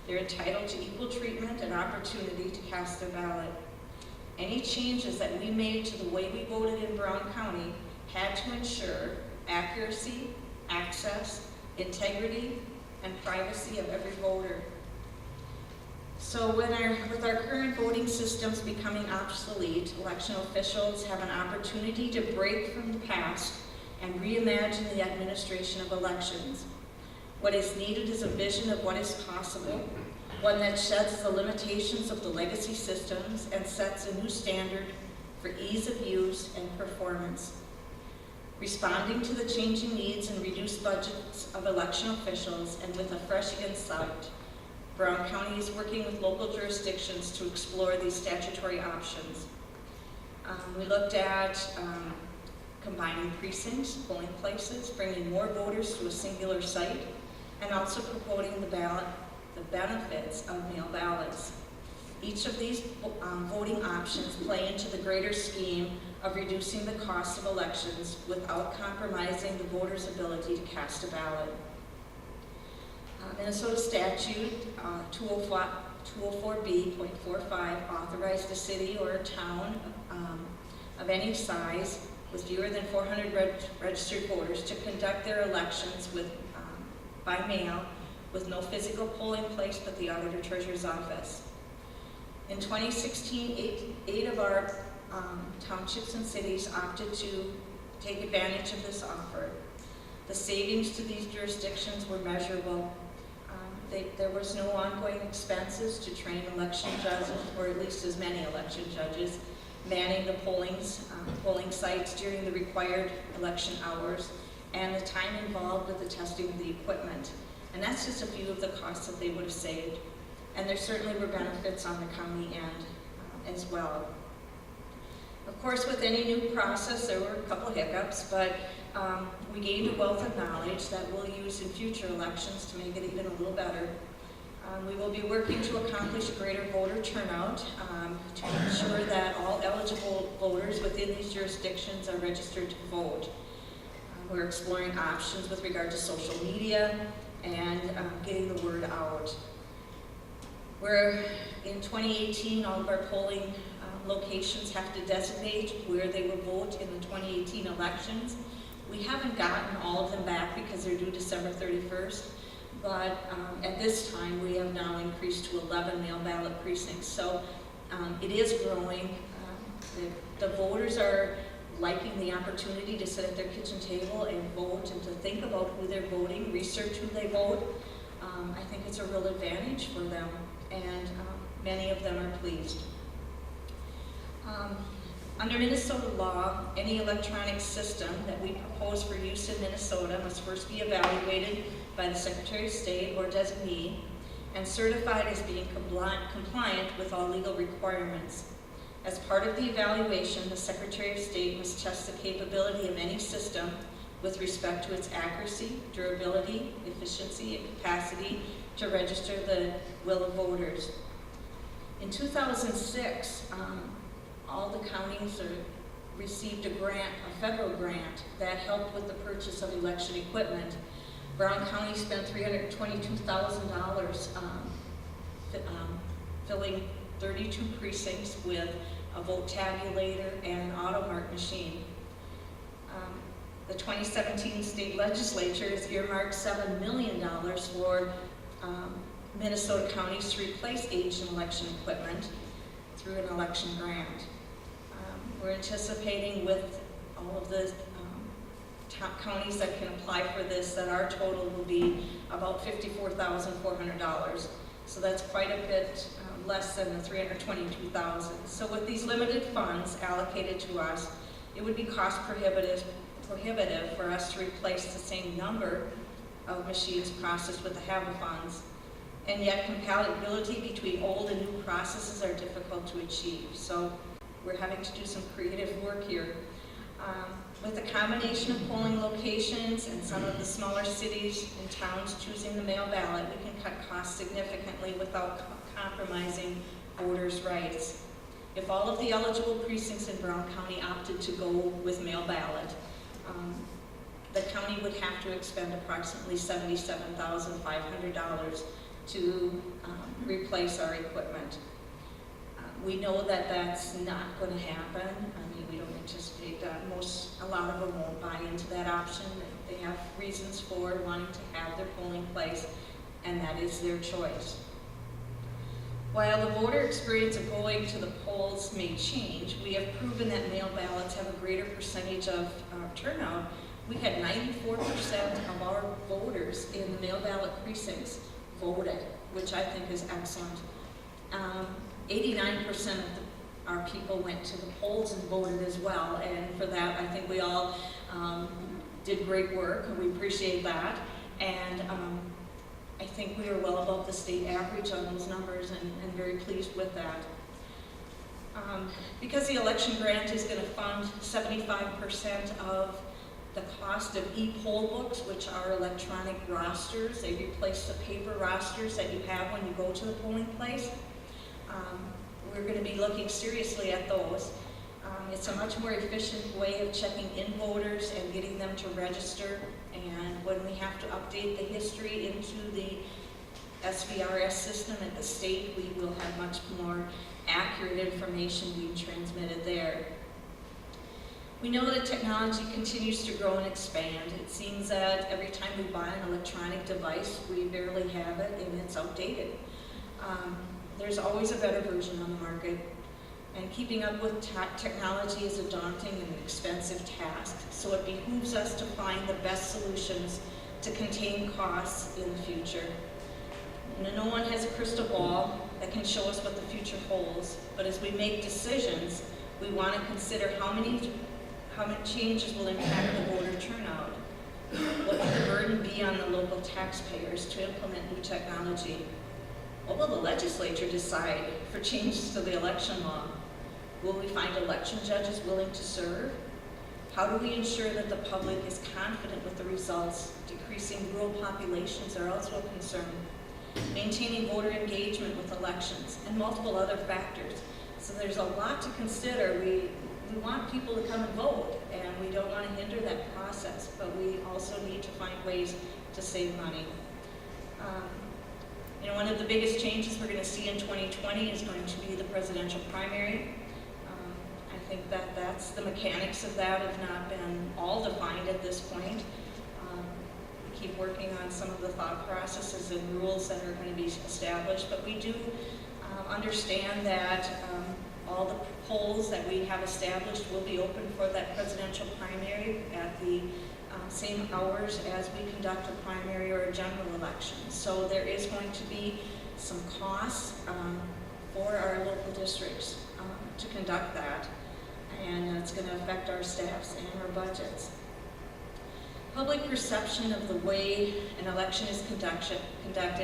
They're entitled to equal treatment and opportunity to cast their ballot. Any changes that we made to the way we voted in Brown County had to ensure accuracy, access, integrity, and privacy of every voter. So with our current voting systems becoming obsolete, election officials have an opportunity to break from the past and reimagine the administration of elections. What is needed is a vision of what is possible, one that sheds the limitations of the legacy systems and sets a new standard for ease of use and performance. Responding to the changing needs and reduced budgets of election officials and with a fresh insight, Brown County is working with local jurisdictions to explore these statutory options. We looked at combining precincts, polling places, bringing more voters to a singular site, and also promoting the benefits of mail ballots. Each of these voting options play into the greater scheme of reducing the cost of elections without compromising the voter's ability to cast a ballot. Minnesota statute 204B.45 authorized a city or a town of any size with fewer than 400 registered voters to conduct their elections by mail with no physical polling place but the auditor treasurer's office. In 2016, eight of our townships and cities opted to take advantage of this offer. The savings to these jurisdictions were measurable. There was no ongoing expenses to train election judges, or at least as many election judges, manning the polling sites during the required election hours, and the time involved with the testing of the equipment. And that's just a few of the costs that they would have saved. And there certainly were benefits on the county end as well. Of course, with any new process, there were a couple of hiccups, but we gained a wealth of knowledge that we'll use in future elections to make it even a little better. We will be working to accomplish a greater voter turnout to ensure that all eligible voters within these jurisdictions are registered to vote. We're exploring options with regard to social media and getting the word out. Where in 2018, all of our polling locations have to designate where they will vote in the 2018 elections. We haven't gotten all of them back because they're due December 31st, but at this time we have now increased to 11 mail ballot precincts. So it is growing. The voters are liking the opportunity to sit at their kitchen table and vote and to think about who they're voting, research who they vote. I think it's a real advantage for them, and many of them are pleased. Under Minnesota law, any electronic system that we propose for use in Minnesota must first be evaluated by the Secretary of State or designee and certified as being compliant with all legal requirements. As part of the evaluation, the Secretary of State must test the capability of any system with respect to its accuracy, durability, efficiency, and capacity to register the will of voters. In 2006, all the counties received a federal grant that helped with the purchase of election equipment. Brown County spent $322,000 filling 32 precincts with a vote tabulator and an automark machine. The 2017 state legislature has earmarked $7 million for Minnesota counties to replace aged election equipment through an election grant. We're anticipating with all of the counties that can apply for this that our total will be about $54,400. So that's quite a bit less than the $322,000. So with these limited funds allocated to us, it would be cost prohibitive for us to replace the same number of machines processed with the HAVA funds. And yet compatibility between old and new processes are difficult to achieve. So we're having to do some creative work here. With a combination of polling locations and some of the smaller cities and towns choosing the mail ballot, we can cut costs significantly without compromising voters' rights. If all of the eligible precincts in Brown County opted to go with mail ballot, the county would have to expend approximately $77,500 to replace our equipment. We know that that's not going to happen. I mean, we don't anticipate that. A lot of them won't buy into that option. They have reasons for wanting to have their polling place, and that is their choice. While the voter experience of going to the polls may change, we have proven that mail ballots have a greater percentage of turnout. We had 94% of our voters in the mail ballot precincts voted, which I think is excellent. 89% of our people went to the polls and voted as well, and for that I think we all did great work, and we appreciate that. And I think we are well above the state average on those numbers, and very pleased with that. Because the election grant is going to fund 75% of the cost of e-poll books, which are electronic rosters. They replace the paper rosters that you have when you go to the polling place. We're going to be looking seriously at those. It's a much more efficient way of checking in voters and getting them to register. And when we have to update the history into the SVRS system at the state, we will have much more accurate information being transmitted there. We know that technology continues to grow and expand. It seems that every time we buy an electronic device, we barely have it and it's outdated. There's always a better version on the market, and keeping up with technology is a daunting and expensive task, so it behooves us to find the best solutions to contain costs in the future. No one has a crystal ball that can show us what the future holds, but as we make decisions, we want to consider how many changes will impact the voter turnout. What will the burden be on the local taxpayers to implement new technology? What will the legislature decide for changes to the election law? Will we find election judges willing to serve? How do we ensure that the public is confident with the results? Decreasing rural populations are also a concern. Maintaining voter engagement with elections, and multiple other factors. So there's a lot to consider. We want people to come and vote, and we don't want to hinder that process, but we also need to find ways to save money. One of the biggest changes we're going to see in 2020 is going to be the presidential primary. I think that the mechanics of that have not been all defined at this point. We keep working on some of the thought processes and rules that are going to be established, but we do understand that all the polls that we have established will be open for that presidential primary at the same hours as we conduct a primary or a general election. So there is going to be some costs for our local districts to conduct that, and it's going to affect our staffs and our budgets. Public perception of the way an election is conducted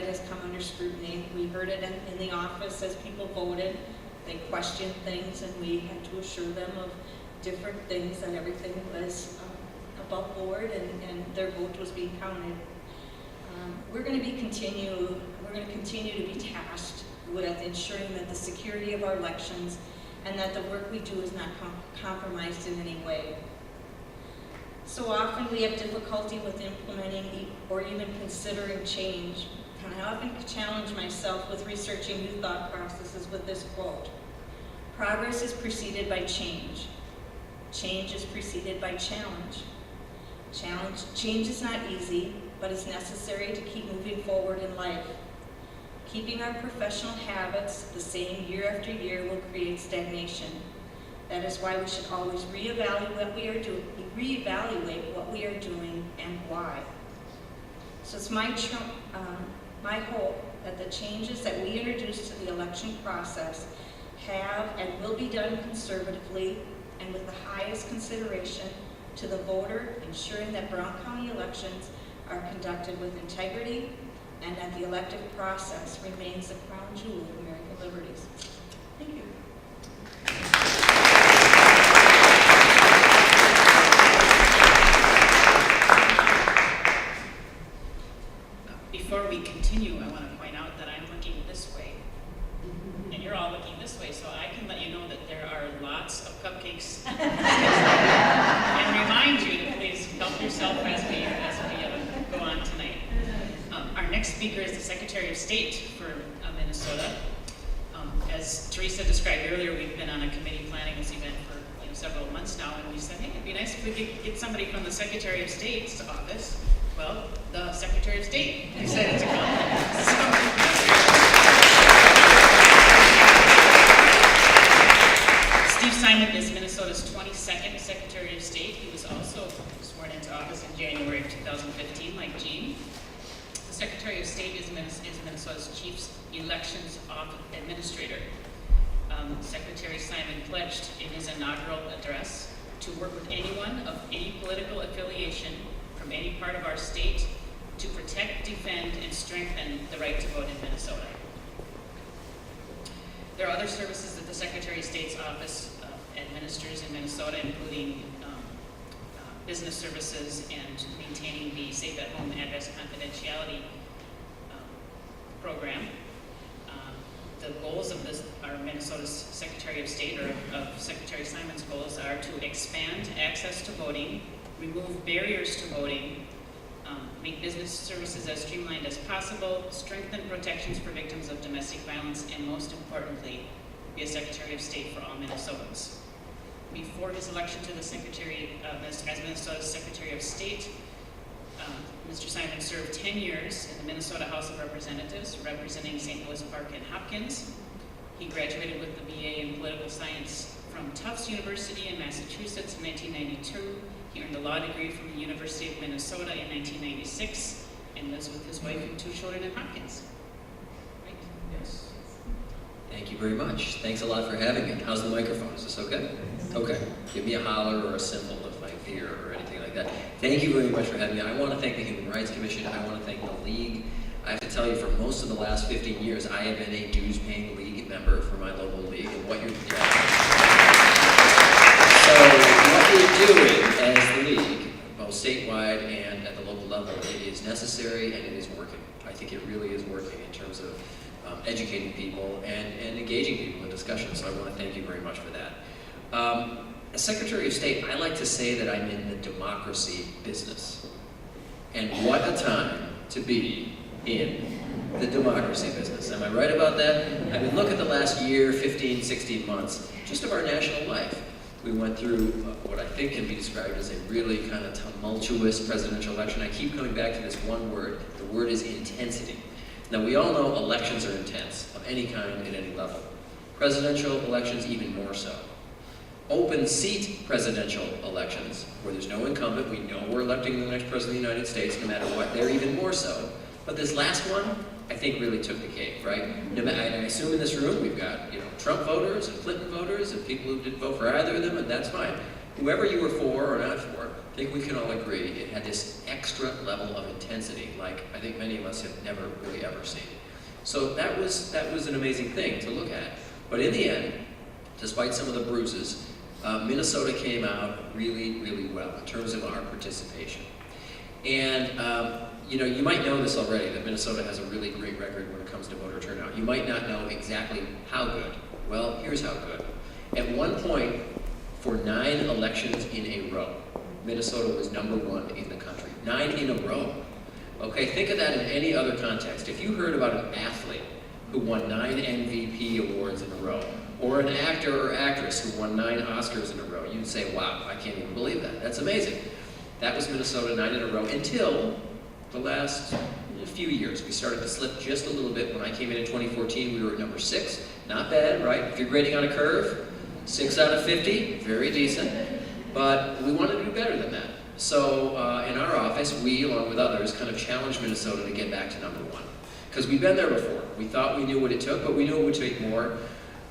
has come under scrutiny. We heard it in the office as people voted. They questioned things, and we had to assure them of different things, that everything was above board and their vote was being counted. We're going to continue to be tasked with ensuring that the security of our elections and that the work we do is not compromised in any way. So often we have difficulty with implementing or even considering change. And I often challenge myself with researching new thought processes with this quote: progress is preceded by change. Change is preceded by challenge. Change is not easy, but it's necessary to keep moving forward in life. Keeping our professional habits the same year after year will create stagnation. That is why we should always reevaluate what we are doing and why. So it's my hope that the changes that we introduce to the election process have and will be done conservatively and with the highest consideration to the voter, ensuring that Brown County elections are conducted with integrity and that the elective process remains the crown jewel of American liberties. Thank you. Before we continue, I want to point out that I'm looking this way. And you're all looking this way, so I can let you know that there are lots of cupcakes. And remind you to please help yourself as we go on tonight. Our next speaker is the Secretary of State for Minnesota. As Teresa described earlier, we've been on a committee planning this event for several months now, and we said, hey, it'd be nice if we could get somebody from the Secretary of State's office. Well, the Secretary of State decided to come. Steve Simon is Minnesota's 22nd Secretary of State. He was also sworn into office in January of 2015, like Jean. The Secretary of State is Minnesota's Chief Elections Administrator. Secretary Simon pledged in his inaugural address to work with anyone of any political affiliation from any part of our state to protect, defend, and strengthen the right to vote in Minnesota. There are other services that the Secretary of State's office administers in Minnesota, including business services and maintaining the Safe at Home address confidentiality program. The goals of our Minnesota's Secretary of State, or of Secretary Simon's goals, are to expand access to voting, remove barriers to voting, make business services as streamlined as possible, strengthen protections for victims of domestic violence, and most importantly, be a Secretary of State for all Minnesotans. Before his election to the Secretary, as Minnesota's Secretary of State, Mr. Simon served 10 years in the Minnesota House of Representatives, representing St. Louis Park and Hopkins. He graduated with the BA in Political Science from Tufts University in Massachusetts in 1992. He earned a law degree from the University of Minnesota in 1996 and lives with his wife and 2 children in Hopkins. Right? Yes. Thank you very much. Thanks a lot for having me. How's the microphone? Is this okay? Okay. Give me a holler or a symbol if I veer or anything like that. Thank you very much for having me. I want to thank the Human Rights Commission. I want to thank the League. I have to tell you, for most of the last 15 years, I have been a dues-paying League member for my local league. And what you're doing as the League, both statewide and at the local level, it is necessary and it is working. I think it really is working in terms of educating people and engaging people in discussion. So I want to thank you very much for that. As Secretary of State, I like to say that I'm in the democracy business. And what a time to be in the democracy business. Am I right about that? I mean, look at the last year, 15, 16 months, just of our national life. We went through what I think can be described as a really kind of tumultuous presidential election. I keep coming back to this one word. The word is intensity. Now, we all know elections are intense, of any kind, at any level. Presidential elections, even more so. Open seat presidential elections, where there's no incumbent, we know we're electing the next president of the United States, no matter what, they're even more so. But this last one, I think really took the cake, right? I assume in this room we've got, Trump voters and Clinton voters and people who didn't vote for either of them, and that's fine. Whoever you were for or not for, I think we can all agree it had this extra level of intensity, like I think many of us have never really ever seen. So that was an amazing thing to look at. But in the end, despite some of the bruises, Minnesota came out really, really well in terms of our participation. And you might know this already, that Minnesota has a really great record when it comes to voter turnout. You might not know exactly how good. Well, here's how good. At one point, for 9 elections in a row, Minnesota was #1 in the country. 9 in a row. Okay, think of that in any other context. If you heard about an athlete who won 9 MVP awards in a row, or an actor or actress who won 9 Oscars in a row, you'd say, wow, I can't even believe that. That's amazing. That was Minnesota 9 in a row until the last few years. We started to slip just a little bit. When I came in 2014, we were at #6. Not bad, right? If you're grading on a curve, 6 out of 50, very decent. But we wanted to do better than that. So in our office, we, along with others, kind of challenged Minnesota to get back to #1. Because we've been there before. We thought we knew what it took, but we knew it would take more.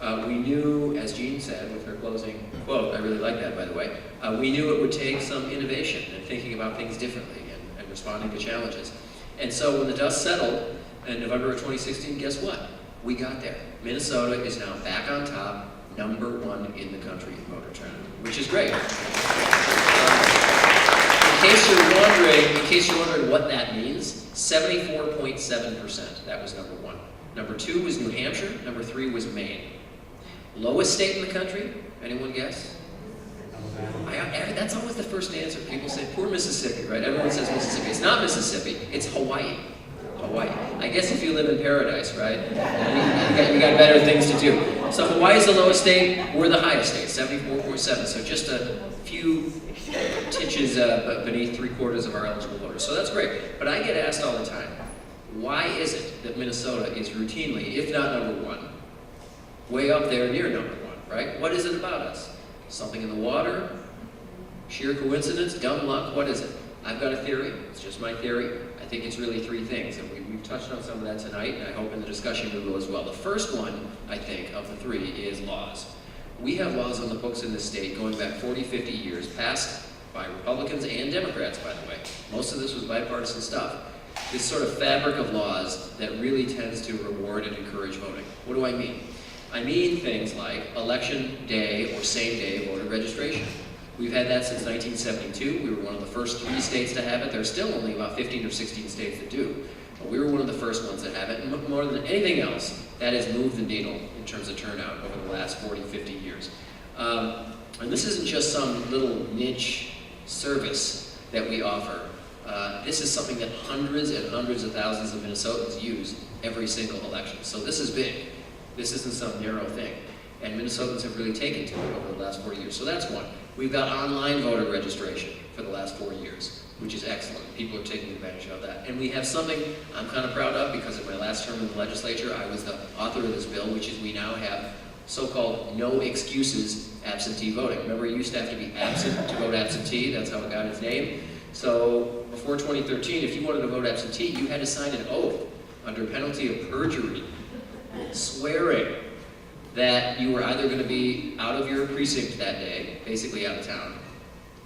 We knew, as Jean said with her closing quote, I really like that, by the way, we knew it would take some innovation and thinking about things differently and responding to challenges. And so when the dust settled in November of 2016, guess what? We got there. Minnesota is now back on top, #1 in the country in voter turnout, which is great. In case you're wondering what that means, 74.7%, that was #1. Number 2 was New Hampshire. Number 3 was Maine. Lowest state in the country? Anyone guess? That's always the first answer. People say, poor Mississippi, right? Everyone says Mississippi. It's not Mississippi. It's Hawaii. Hawaii. I guess if you live in paradise, right? You got better things to do. So Hawaii's the lowest state. We're the highest state, 74.7. So just a few titches beneath 3/4 of our eligible voters. So that's great. But I get asked all the time, why is it that Minnesota is routinely, if not number 1, way up there near number 1, right? What is it about us? Something in the water? Sheer coincidence? Dumb luck? What is it? I've got a theory. It's just my theory. I think it's really 3 things, and we've touched on some of that tonight, and I hope in the discussion we will as well. The first one, I think, of the 3 is laws. We have laws on the books in this state going back 40, 50 years, passed by Republicans and Democrats, by the way. Most of this was bipartisan stuff. This sort of fabric of laws that really tends to reward and encourage voting. What do I mean? I mean things like election day or same-day voter registration. We've had that since 1972. We were one of the first 3 states to have it. There's still only about 15 or 16 states that do. But we were one of the first ones that have it. And more than anything else, that has moved the needle in terms of turnout over the last 40, 50 years. And this isn't just some little niche service that we offer. This is something that hundreds and hundreds of thousands of Minnesotans use every single election. So this is big. This isn't some narrow thing. And Minnesotans have really taken to it over the last 40 years. So that's one. We've got online voter registration for the last 4 years, which is excellent. People are taking advantage of that. And we have something I'm kind of proud of because in my last term in the legislature, I was the author of this bill, which is we now have so-called no excuses absentee voting. Remember, it used to have to be absent to vote absentee. That's how it got its name. So before 2013, if you wanted to vote absentee, you had to sign an oath under penalty of perjury, swearing that you were either going to be out of your precinct that day, basically out of town,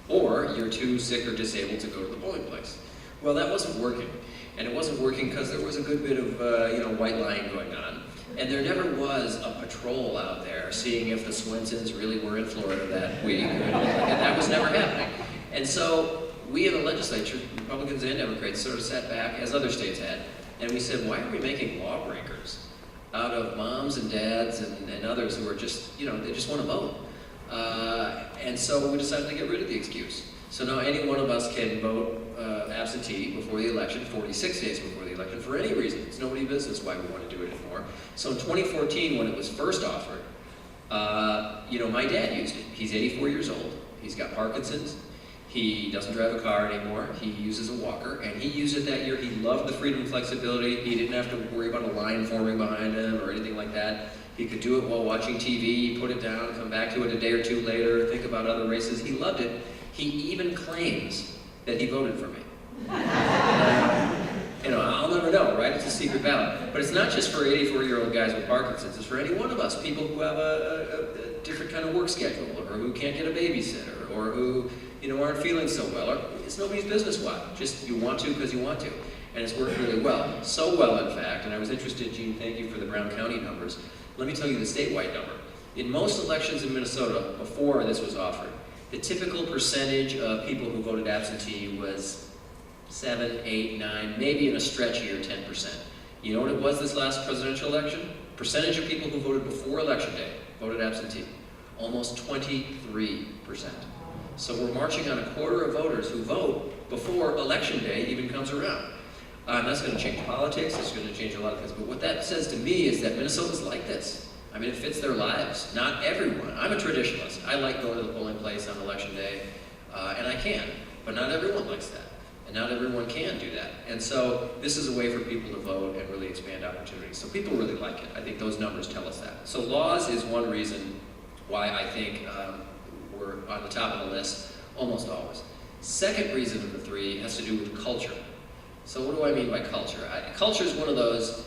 or you're too sick or disabled to go to the polling place. Well, that wasn't working. And it wasn't working because there was a good bit of white lying going on. And there never was a patrol out there seeing if the Swensons really were in Florida that week. And that was never happening. And so we in the legislature, Republicans and Democrats, sort of sat back, as other states had, and we said, why are we making lawbreakers out of moms and dads and others who are just, they just want to vote? And so we decided to get rid of the excuse. So now any one of us can vote absentee before the election, 46 days before the election, for any reason. It's nobody's business why we want to do it anymore. So in 2014, when it was first offered, my dad used it. He's 84 years old. He's got Parkinson's. He doesn't drive a car anymore. He uses a walker, and he used it that year. He loved the freedom and flexibility. He didn't have to worry about a line forming behind him or anything like that. He could do it while watching TV, put it down, come back to it a day or 2 later, think about other races. He loved it. He even claims that he voted for me. I'll never know, right? It's a secret ballot. But it's not just for 84-year-old guys with Parkinson's. It's for any one of us, people who have a different kind of work schedule, or who can't get a babysitter, or who aren't feeling so well. Or it's nobody's business why. Just you want to because you want to. And it's worked really well. So well, in fact, and I was interested, Gene, thank you for the Brown County numbers. Let me tell you the statewide number. In most elections in Minnesota, before this was offered, the typical percentage of people who voted absentee was 7, 8, 9, maybe in a stretch year, 10%. You know what it was this last presidential election? Percentage of people who voted before election day voted absentee. Almost 23%. So we're marching on a quarter of voters who vote before election day even comes around. And that's going to change politics, it's going to change a lot of things. But what that says to me is that Minnesotans like this. I mean, it fits their lives. Not everyone. I'm a traditionalist. I like going to the polling place on election day, and I can. But not everyone likes that. And not everyone can do that. And so this is a way for people to vote and really expand opportunities. So people really like it. I think those numbers tell us that. So laws is one reason why I think we're on the top of the list almost always. Second reason of the 3 has to do with culture. So what do I mean by culture? Culture is one of those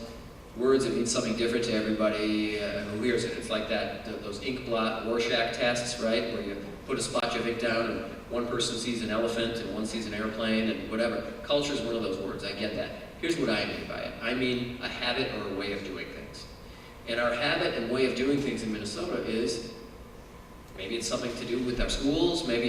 words that means something different to everybody who hears it. It's like those ink blot Rorschach tests, right? Where you put a splotch of ink down and one person sees an elephant and one sees an airplane and whatever. Culture is one of those words, I get that. Here's what I mean by it. I mean a habit or a way of doing things. And our habit and way of doing things in Minnesota is, maybe it's something to do with our schools, we've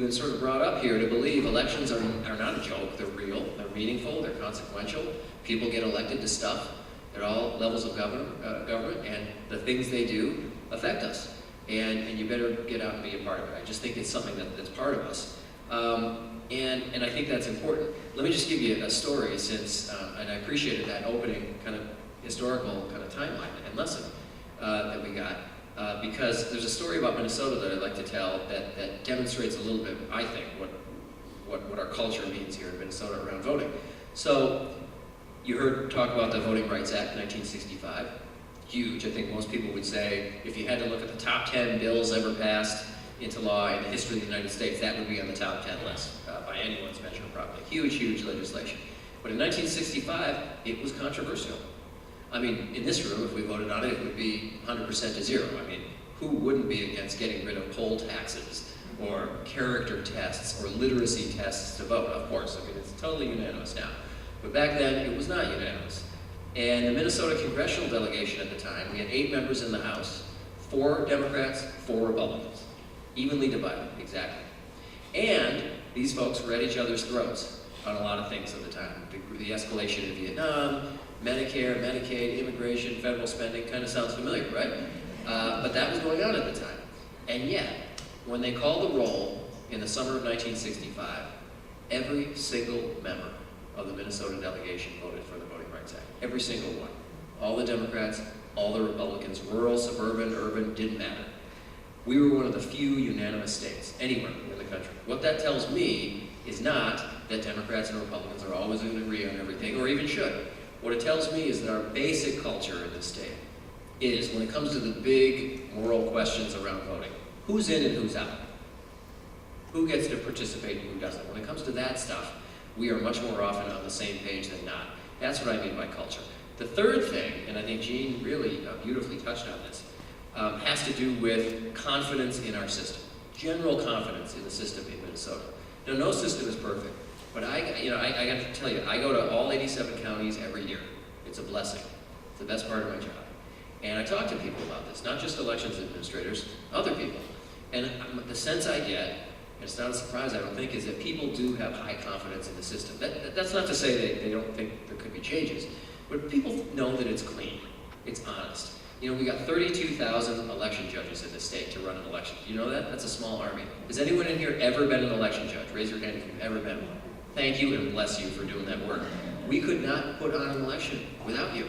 been sort of brought up here to believe elections are not a joke, they're real, they're meaningful, they're consequential. People get elected to stuff. at all levels of government, and the things they do affect us. And you better get out and be a part of it. I just think it's something that's part of us. And I think that's important. Let me just give you a story since, and I appreciated that opening kind of historical kind of timeline and lesson that we got. Because there's a story about Minnesota that I'd like to tell that demonstrates a little bit, I think, what our culture means here in Minnesota around voting. So, you heard talk about the Voting Rights Act 1965. Huge. I think most people would say, if you had to look at the top 10 bills ever passed into law in the history of the United States, that would be on the top 10 list, by anyone's measure, probably. Huge, huge legislation. But in 1965, it was controversial. I mean, in this room, if we voted on it, it would be 100% to 0. I mean, who wouldn't be against getting rid of poll taxes, or character tests, or literacy tests to vote? Of course, I mean, it's totally unanimous now. But back then, it was not unanimous. And the Minnesota congressional delegation at the time, we had 8 members in the House, 4 Democrats, 4 Republicans, evenly divided, exactly. And these folks were at each other's throats on a lot of things at the time. The escalation in Vietnam, Medicare, Medicaid, immigration, federal spending, kind of sounds familiar, right? But that was going on at the time. And yet, when they called the roll in the summer of 1965, every single member of the Minnesota delegation voted for the Voting Rights Act. Every single one. All the Democrats, all the Republicans, rural, suburban, urban, didn't matter. We were one of the few unanimous states anywhere in the country. What that tells me is not that Democrats and Republicans are always going to agree on everything, or even should. What it tells me is that our basic culture in this state is, when it comes to the big moral questions around voting, who's in and who's out? Who gets to participate and who doesn't? When it comes to that stuff, we are much more often on the same page than not. That's what I mean by culture. The third thing, and I think Jean really beautifully touched on this, has to do with confidence in our system. General confidence in the system in Minnesota. Now, no system is perfect, but I got to tell you, I go to all 87 counties every year. It's a blessing. It's the best part of my job. And I talk to people about this, not just elections administrators, other people. And the sense I get, and it's not a surprise, I don't think, is that people do have high confidence in the system. That's not to say they don't think there could be changes, but people know that it's clean, it's honest. You know, we got 32,000 election judges in this state to run an election. Do you know that? That's a small army. Has anyone in here ever been an election judge? Raise your hand if you've ever been one. Thank you and bless you for doing that work. We could not put on an election without you.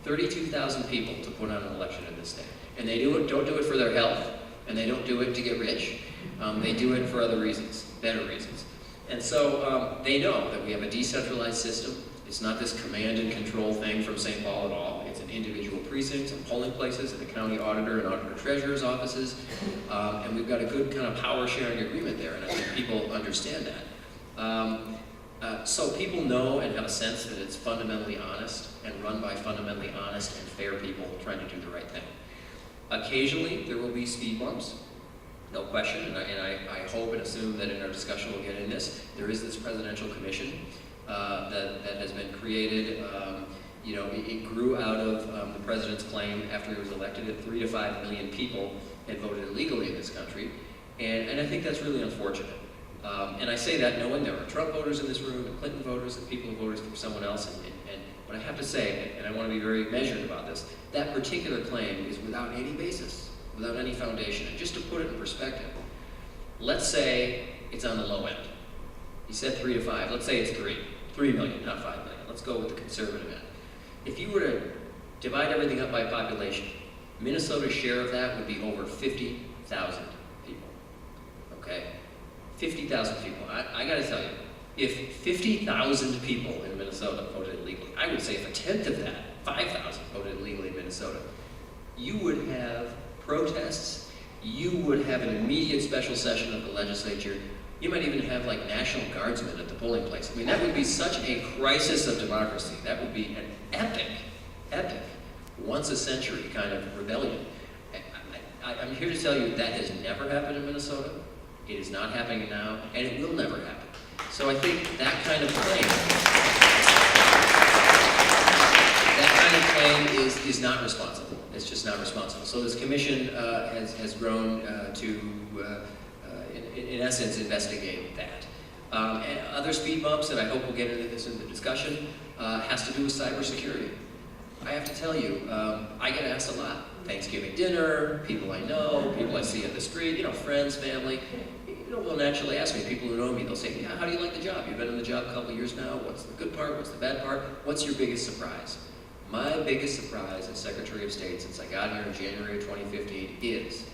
32,000 people to put on an election in this state. And they don't do it for their health, and they don't do it to get rich. They do it for other reasons, better reasons. And so they know that we have a decentralized system. It's not this command and control thing from St. Paul at all. It's an individual precincts and polling places at the county auditor and auditor treasurer's offices. And we've got a good kind of power sharing agreement there, and I think people understand that. So people know and have a sense that it's fundamentally honest and run by fundamentally honest and fair people trying to do the right thing. Occasionally, there will be speed bumps. No question, and I hope and assume that in our discussion we'll get in this. There is this presidential commission that has been created. It grew out of the president's claim after he was elected that 3 to 5 million people had voted illegally in this country, and I think that's really unfortunate. And I say that knowing there are Trump voters in this room, and Clinton voters, and people who voted for someone else, but I have to say, and I want to be very measured about this, that particular claim is without any basis, without any foundation. And just to put it in perspective, let's say it's on the low end. He said 3 to 5. Let's say it's 3 million, not 5 million. Let's go with the conservative end. If you were to divide everything up by population, Minnesota's share of that would be over 50,000 people. Okay? 50,000 people. I got to tell you, if 50,000 people in Minnesota voted illegally, I would say if a tenth of that, 5,000, voted illegally in Minnesota, you would have protests, you would have an immediate special session of the legislature, you might even have like National Guardsmen at the polling place. I mean, that would be such a crisis of democracy. That would be an epic, once a century kind of rebellion. I'm here to tell you that has never happened in Minnesota. It is not happening now, and it will never happen. So I think that kind of claim is not responsible. It's just not responsible. So this commission has grown to, in essence, investigate that. And other speed bumps, and I hope we'll get into this in the discussion, has to do with cybersecurity. I have to tell you, I get asked a lot. Thanksgiving dinner, people I know, people I see in the street, friends, family. Will naturally ask me, people who know me, they'll say, yeah, how do you like the job? You've been in the job a couple of years now. What's the good part? What's the bad part? What's your biggest surprise? My biggest surprise as Secretary of State since I got here in January of 2015 is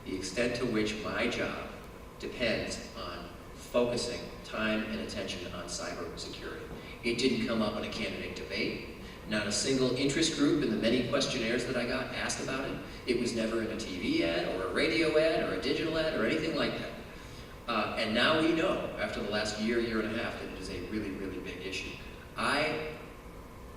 the extent to which my job depends on focusing time and attention on cyber security. It didn't come up in a candidate debate. Not a single interest group in the many questionnaires that I got asked about it. It was never in a TV ad or a radio ad or a digital ad or anything like that. And now we know, after the last year and a half, that it is a really, really big issue. I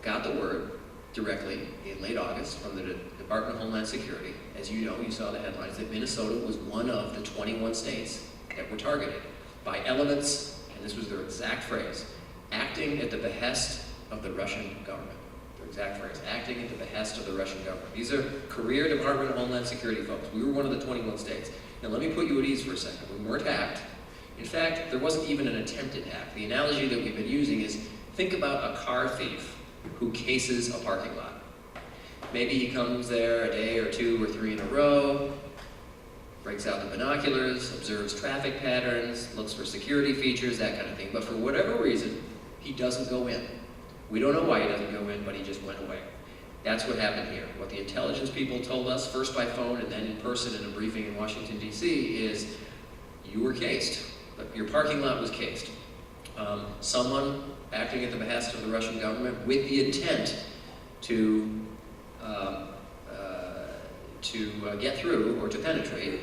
got the word directly in late August from the Department of Homeland Security. As you know, you saw the headlines, that Minnesota was one of the 21 states that were targeted by elements, and this was their exact phrase, acting at the behest of the Russian government. Their exact phrase, acting at the behest of the Russian government. These are career Department of Homeland Security folks. We were one of the 21 states. Now let me put you at ease for a second. We weren't hacked. In fact, there wasn't even an attempted hack. The analogy that we've been using is, think about a car thief who cases a parking lot. Maybe he comes there a day or 2 or 3 in a row, breaks out the binoculars, observes traffic patterns, looks for security features, that kind of thing. But for whatever reason, he doesn't go in. We don't know why he doesn't go in, but he just went away. That's what happened here. What the intelligence people told us, first by phone and then in person in a briefing in Washington, D.C., is you were cased. Your parking lot was cased. Someone acting at the behest of the Russian government with the intent to get through or to penetrate,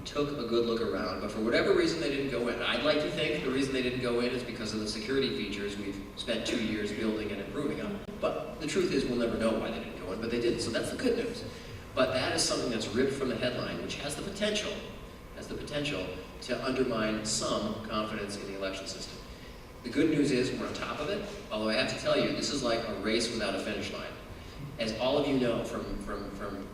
took a good look around, but for whatever reason they didn't go in. I'd like to think the reason they didn't go in is because of the security features we've spent 2 years building and improving on. But the truth is we'll never know why they didn't go in, but they didn't, so that's the good news. But that is something that's ripped from the headline, which has the potential to undermine some confidence in the election system. The good news is we're on top of it, although I have to tell you, this is like a race without a finish line. As all of you know from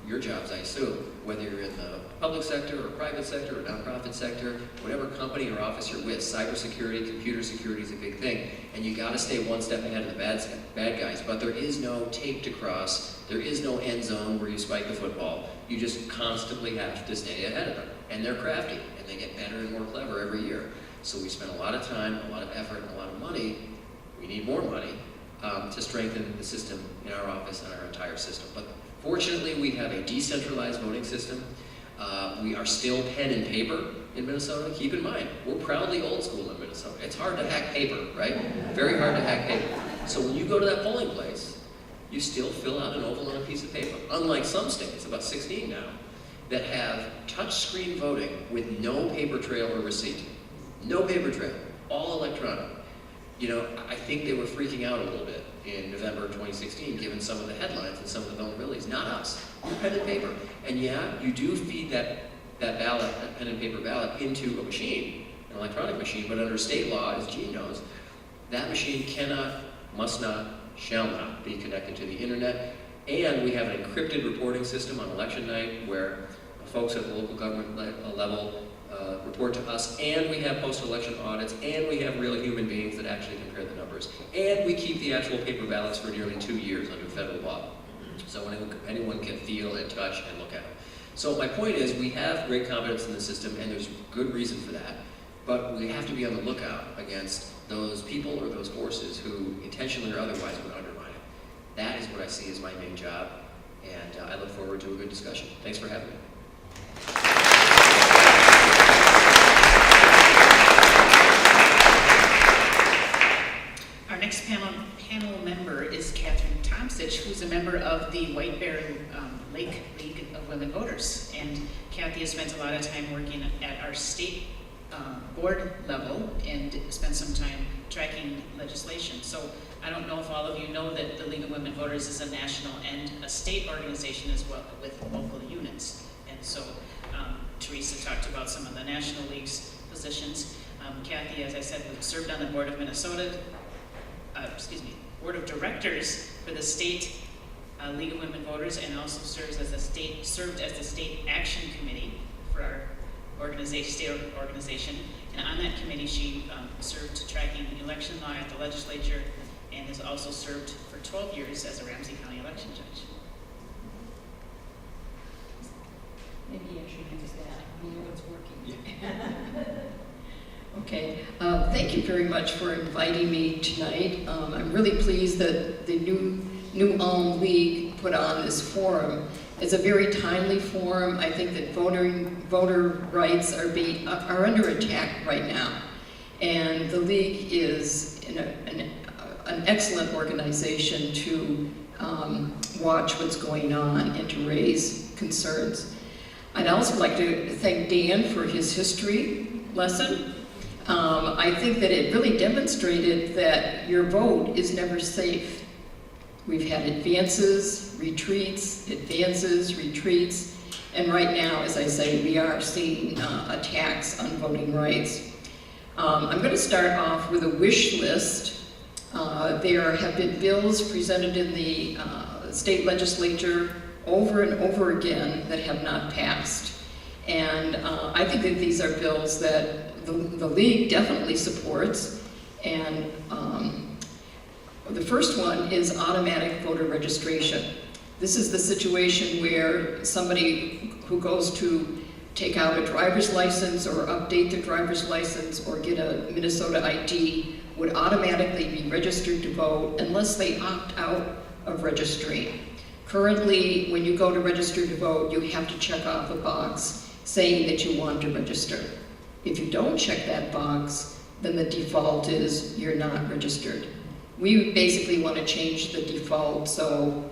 your jobs, I assume, whether you're in the public sector or private sector or nonprofit sector, whatever company or office you're with, cybersecurity, computer security is a big thing, and you got to stay one step ahead of the bad guys. But there is no tape to cross. There is no end zone where you spike the football. You just constantly have to stay ahead of them, and they're crafty, and they get better and more clever every year. So we spend a lot of time, a lot of effort, and a lot of money. We need more money to strengthen the system in our office and our entire system. But fortunately, we have a decentralized voting system. We are still pen and paper in Minnesota. Keep in mind, we're proudly old school in Minnesota. It's hard to hack paper, right? Very hard to hack paper. So when you go to that polling place, you still fill out an oval on a piece of paper. Unlike some states, about 16 now, that have touchscreen voting with no paper trail or receipt. No paper trail, all electronic. I think they were freaking out a little bit in November 2016, given some of the headlines and some of the vulnerabilities. Not us, we're pen and paper. And yeah, you do feed that ballot, that pen and paper ballot, into a machine, an electronic machine, but under state law, as Gene knows, that machine cannot, must not, shall not be connected to the internet. And we have an encrypted reporting system on election night where folks at the local government level report to us, and we have post-election audits, and we have real human beings that actually compare the numbers. And we keep the actual paper ballots for nearly 2 years under federal law. So anyone can feel and touch and look at them. So my point is, we have great confidence in the system, and there's good reason for that. But we have to be on the lookout against those people or those forces who intentionally or otherwise would undermine it. That is what I see as my main job, and I look forward to a good discussion. Thanks for having me. Our next panel member is Catherine Tomsich, who's a member of the White Bear Lake League of Women Voters. And Kathy has spent a lot of time working at our state board level and spent some time tracking legislation. So I don't know if all of you know that the League of Women Voters is a national and a state organization as well, with local units. And so Teresa talked about some of the National League's positions. Kathy, as I said, served on the Board of Board of Directors for the State League of Women Voters, and also served as the State Action Committee for our state organization. And on that committee, she served tracking election law at the legislature and has also served for 12 years as a Ramsey County election judge. Maybe I should use that. I know it's working. Okay, thank you very much for inviting me tonight. I'm really pleased that the New Ulm League put on this forum. It's a very timely forum. I think that voter rights are under attack right now, and the League is an excellent organization to watch what's going on and to raise concerns. I'd also like to thank Dan for his history lesson. I think that it really demonstrated that your vote is never safe. We've had advances, retreats, and right now, as I say, we are seeing attacks on voting rights. I'm going to start off with a wish list. There have been bills presented in the state legislature over and over again that have not passed. And I think that these are bills that the League definitely supports. And the first one is automatic voter registration. This is the situation where somebody who goes to take out a driver's license or update their driver's license or get a Minnesota ID would automatically be registered to vote unless they opt out of registering. Currently, when you go to register to vote, you have to check off a box saying that you want to register. If you don't check that box, then the default is you're not registered. We basically want to change the default so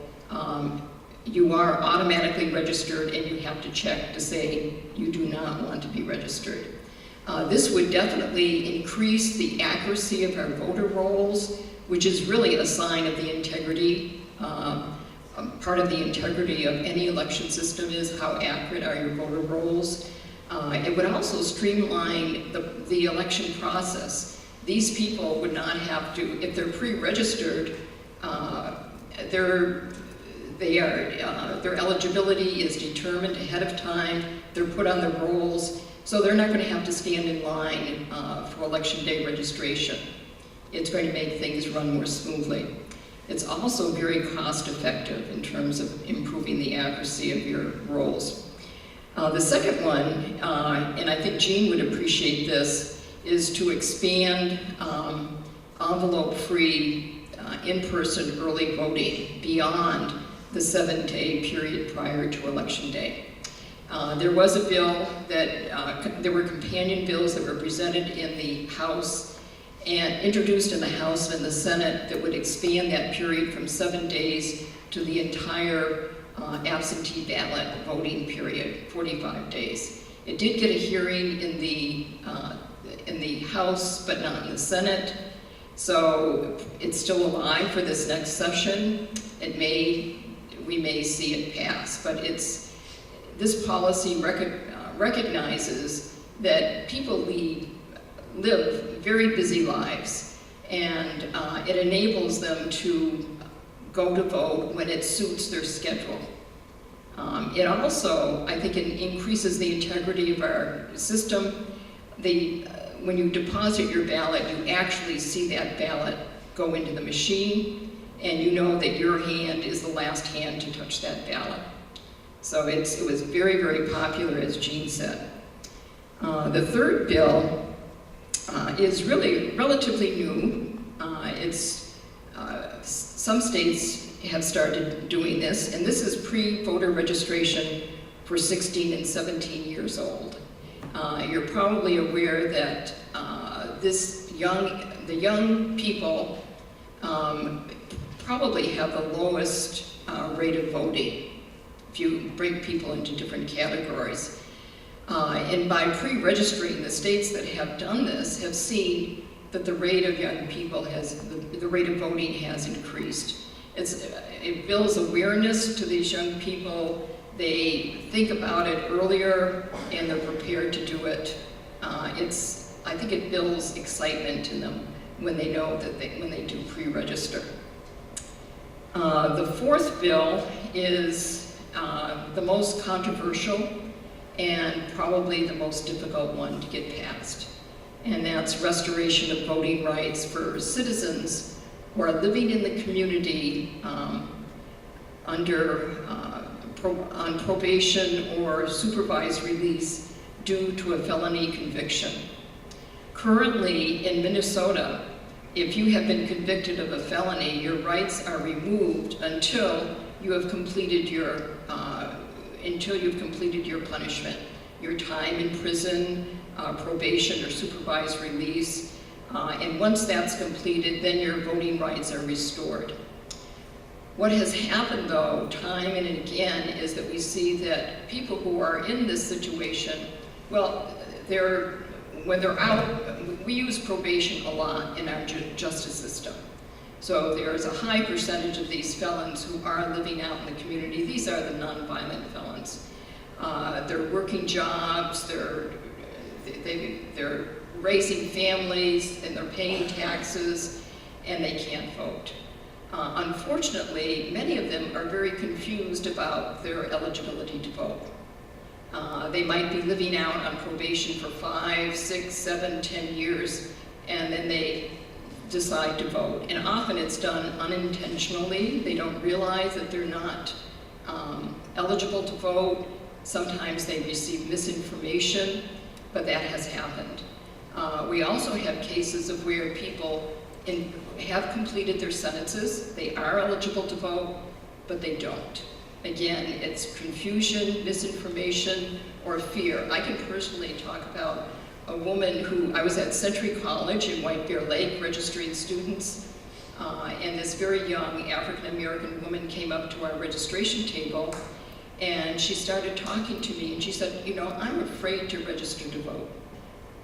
you are automatically registered and you have to check to say you do not want to be registered. This would definitely increase the accuracy of our voter rolls, which is really a sign of the integrity. Part of the integrity of any election system is how accurate are your voter rolls. It would also streamline the election process. These people would not have to, if they're pre-registered, their eligibility is determined ahead of time. They're put on the rolls, so they're not going to have to stand in line for election day registration. It's going to make things run more smoothly. It's also very cost effective in terms of improving the accuracy of your rolls. The second one, and I think Jean would appreciate this, is to expand envelope-free in-person early voting beyond the 7-day period prior to election day. There was a bill that, there were companion bills that were presented in the House and introduced in the House and the Senate that would expand that period from 7 days to the entire absentee ballot voting period, 45 days. It did get a hearing in the House, but not in the Senate. So it's still alive for this next session. We may see it pass, but this policy recognizes that people live very busy lives, and it enables them to go to vote when it suits their schedule. It also, I think, it increases the integrity of our system. When you deposit your ballot, you actually see that ballot go into the machine, and you know that your hand is the last hand to touch that ballot. So it was very, very popular, as Jean said. The third bill is really relatively new. Some states have started doing this, and this is pre-voter registration for 16 and 17 years old. You're probably aware that the young people probably have the lowest rate of voting if you break people into different categories. And by pre-registering, the states that have done this have seen that the rate of young people the rate of voting has increased. It builds awareness to these young people. They think about it earlier and they're prepared to do it. I think it builds excitement in them when they know that when they do pre-register. The fourth bill is the most controversial and probably the most difficult one to get passed. And that's restoration of voting rights for citizens who are living in the community on probation or supervised release due to a felony conviction. Currently in Minnesota, if you have been convicted of a felony, your rights are removed until you've completed your punishment, your time in prison, probation or supervised release. And once that's completed, then your voting rights are restored. What has happened though, time and again, is that we see that people who are in this situation, well, when they're out, we use probation a lot in our justice system. So there's a high percentage of these felons who are living out in the community. These are the nonviolent felons. They're working jobs, they're raising families, and they're paying taxes, and they can't vote. Unfortunately, many of them are very confused about their eligibility to vote. They might be living out on probation for 5, 6, 7, 10 years, and then they decide to vote. And often it's done unintentionally. They don't realize that they're not eligible to vote. Sometimes they receive misinformation, but that has happened. We also have cases of where people have completed their sentences, they are eligible to vote, but they don't. Again, it's confusion, misinformation, or fear. I can personally talk about a woman who, I was at Century College in White Bear Lake registering students, and this very young African-American woman came up to our registration table, and she started talking to me, and she said, you know, I'm afraid to register to vote.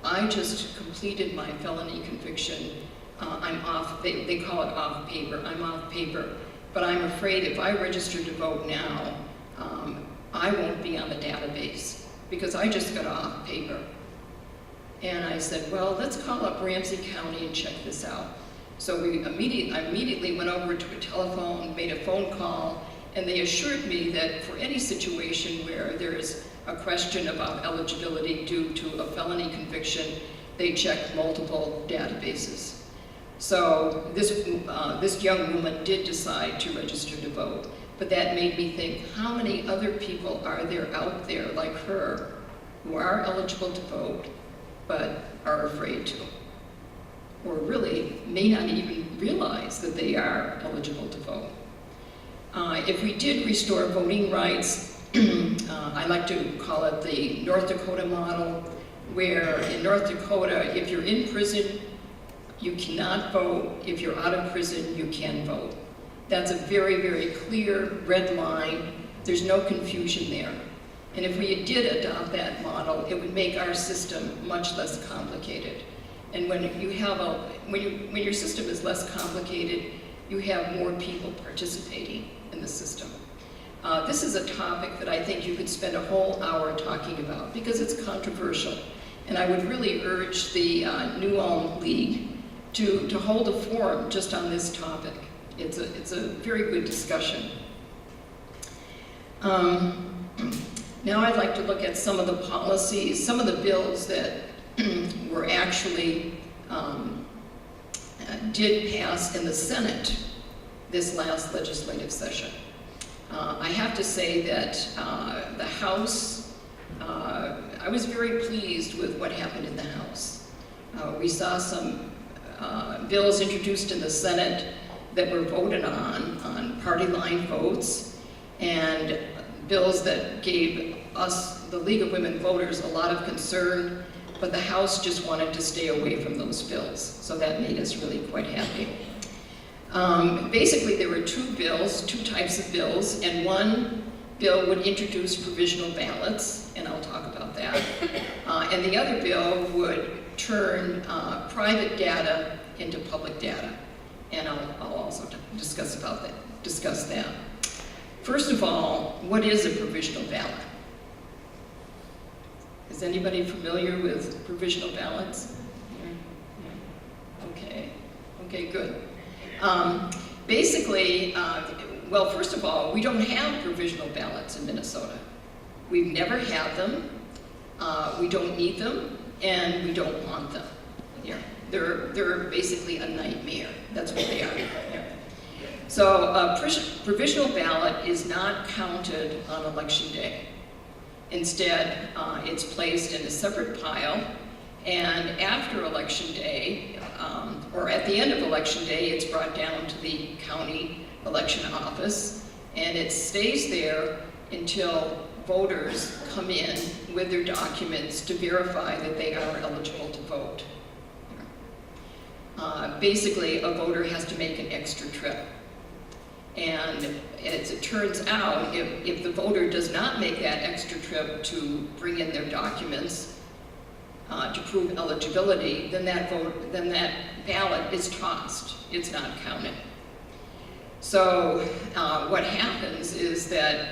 I just completed my felony conviction. I'm off, they call it off paper, I'm off paper. But I'm afraid if I register to vote now, I won't be on the database because I just got off paper. And I said, well, let's call up Ramsey County and check this out. So I immediately went over to a telephone, made a phone call, and they assured me that for any situation where there is a question about eligibility due to a felony conviction, they check multiple databases. So this young woman did decide to register to vote, but that made me think, how many other people are there out there like her who are eligible to vote but are afraid to, or really may not even realize that they are eligible to vote? If we did restore voting rights, I like to call it the North Dakota model, where in North Dakota, if you're in prison, you cannot vote. If you're out of prison, you can vote. That's a very, very clear red line. There's no confusion there. And if we did adopt that model, it would make our system much less complicated. And when your system is less complicated, you have more people participating in the system. This is a topic that I think you could spend a whole hour talking about because it's controversial. And I would really urge the New Ulm League to hold a forum just on this topic. It's a very good discussion. Now I'd like to look at some of the policies, some of the bills that were actually did pass in the Senate this last legislative session. I have to say that the House, I was very pleased with what happened in the House. We saw some bills introduced in the Senate that were voted on party line votes, and bills that gave us, the League of Women Voters, a lot of concern, but the House just wanted to stay away from those bills, so that made us really quite happy. Basically, there were two types of bills, and one bill would introduce provisional ballots, and I'll talk about that, and the other bill would turn private data into public data, and I'll also discuss that. First of all, what is a provisional ballot? Is anybody familiar with provisional ballots? Okay, good. Basically, well, first of all, we don't have provisional ballots in Minnesota. We've never had them, we don't need them, and we don't want them here. They're basically a nightmare. That's what they are. So a provisional ballot is not counted on election day. Instead, it's placed in a separate pile, and after election day, or at the end of election day, it's brought down to the county election office, and it stays there until voters come in with their documents to verify that they are eligible to vote. Basically, a voter has to make an extra trip. And as it turns out, if the voter does not make that extra trip to bring in their documents to prove eligibility, then that ballot is tossed. It's not counted. So what happens is that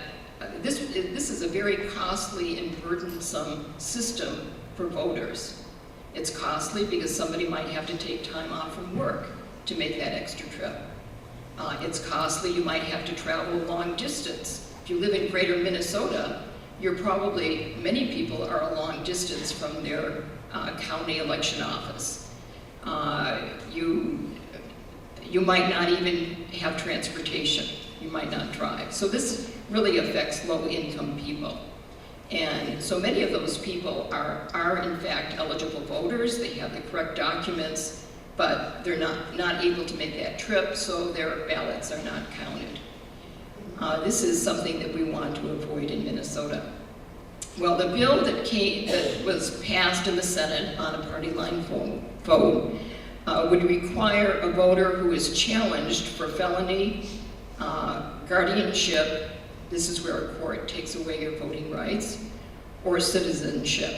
this is a very costly and burdensome system for voters. It's costly because somebody might have to take time off from work to make that extra trip. It's costly, you might have to travel a long distance. If you live in greater Minnesota, many people are a long distance from their county election office. You might not even have transportation. You might not drive. So this really affects low-income people. And so many of those people are in fact eligible voters. They have the correct documents, but they're not able to make that trip, so their ballots are not counted. This is something that we want to avoid in Minnesota. Well, the bill that was passed in the Senate on a party line vote would require a voter who is challenged for felony, guardianship, this is where a court takes away your voting rights, or citizenship.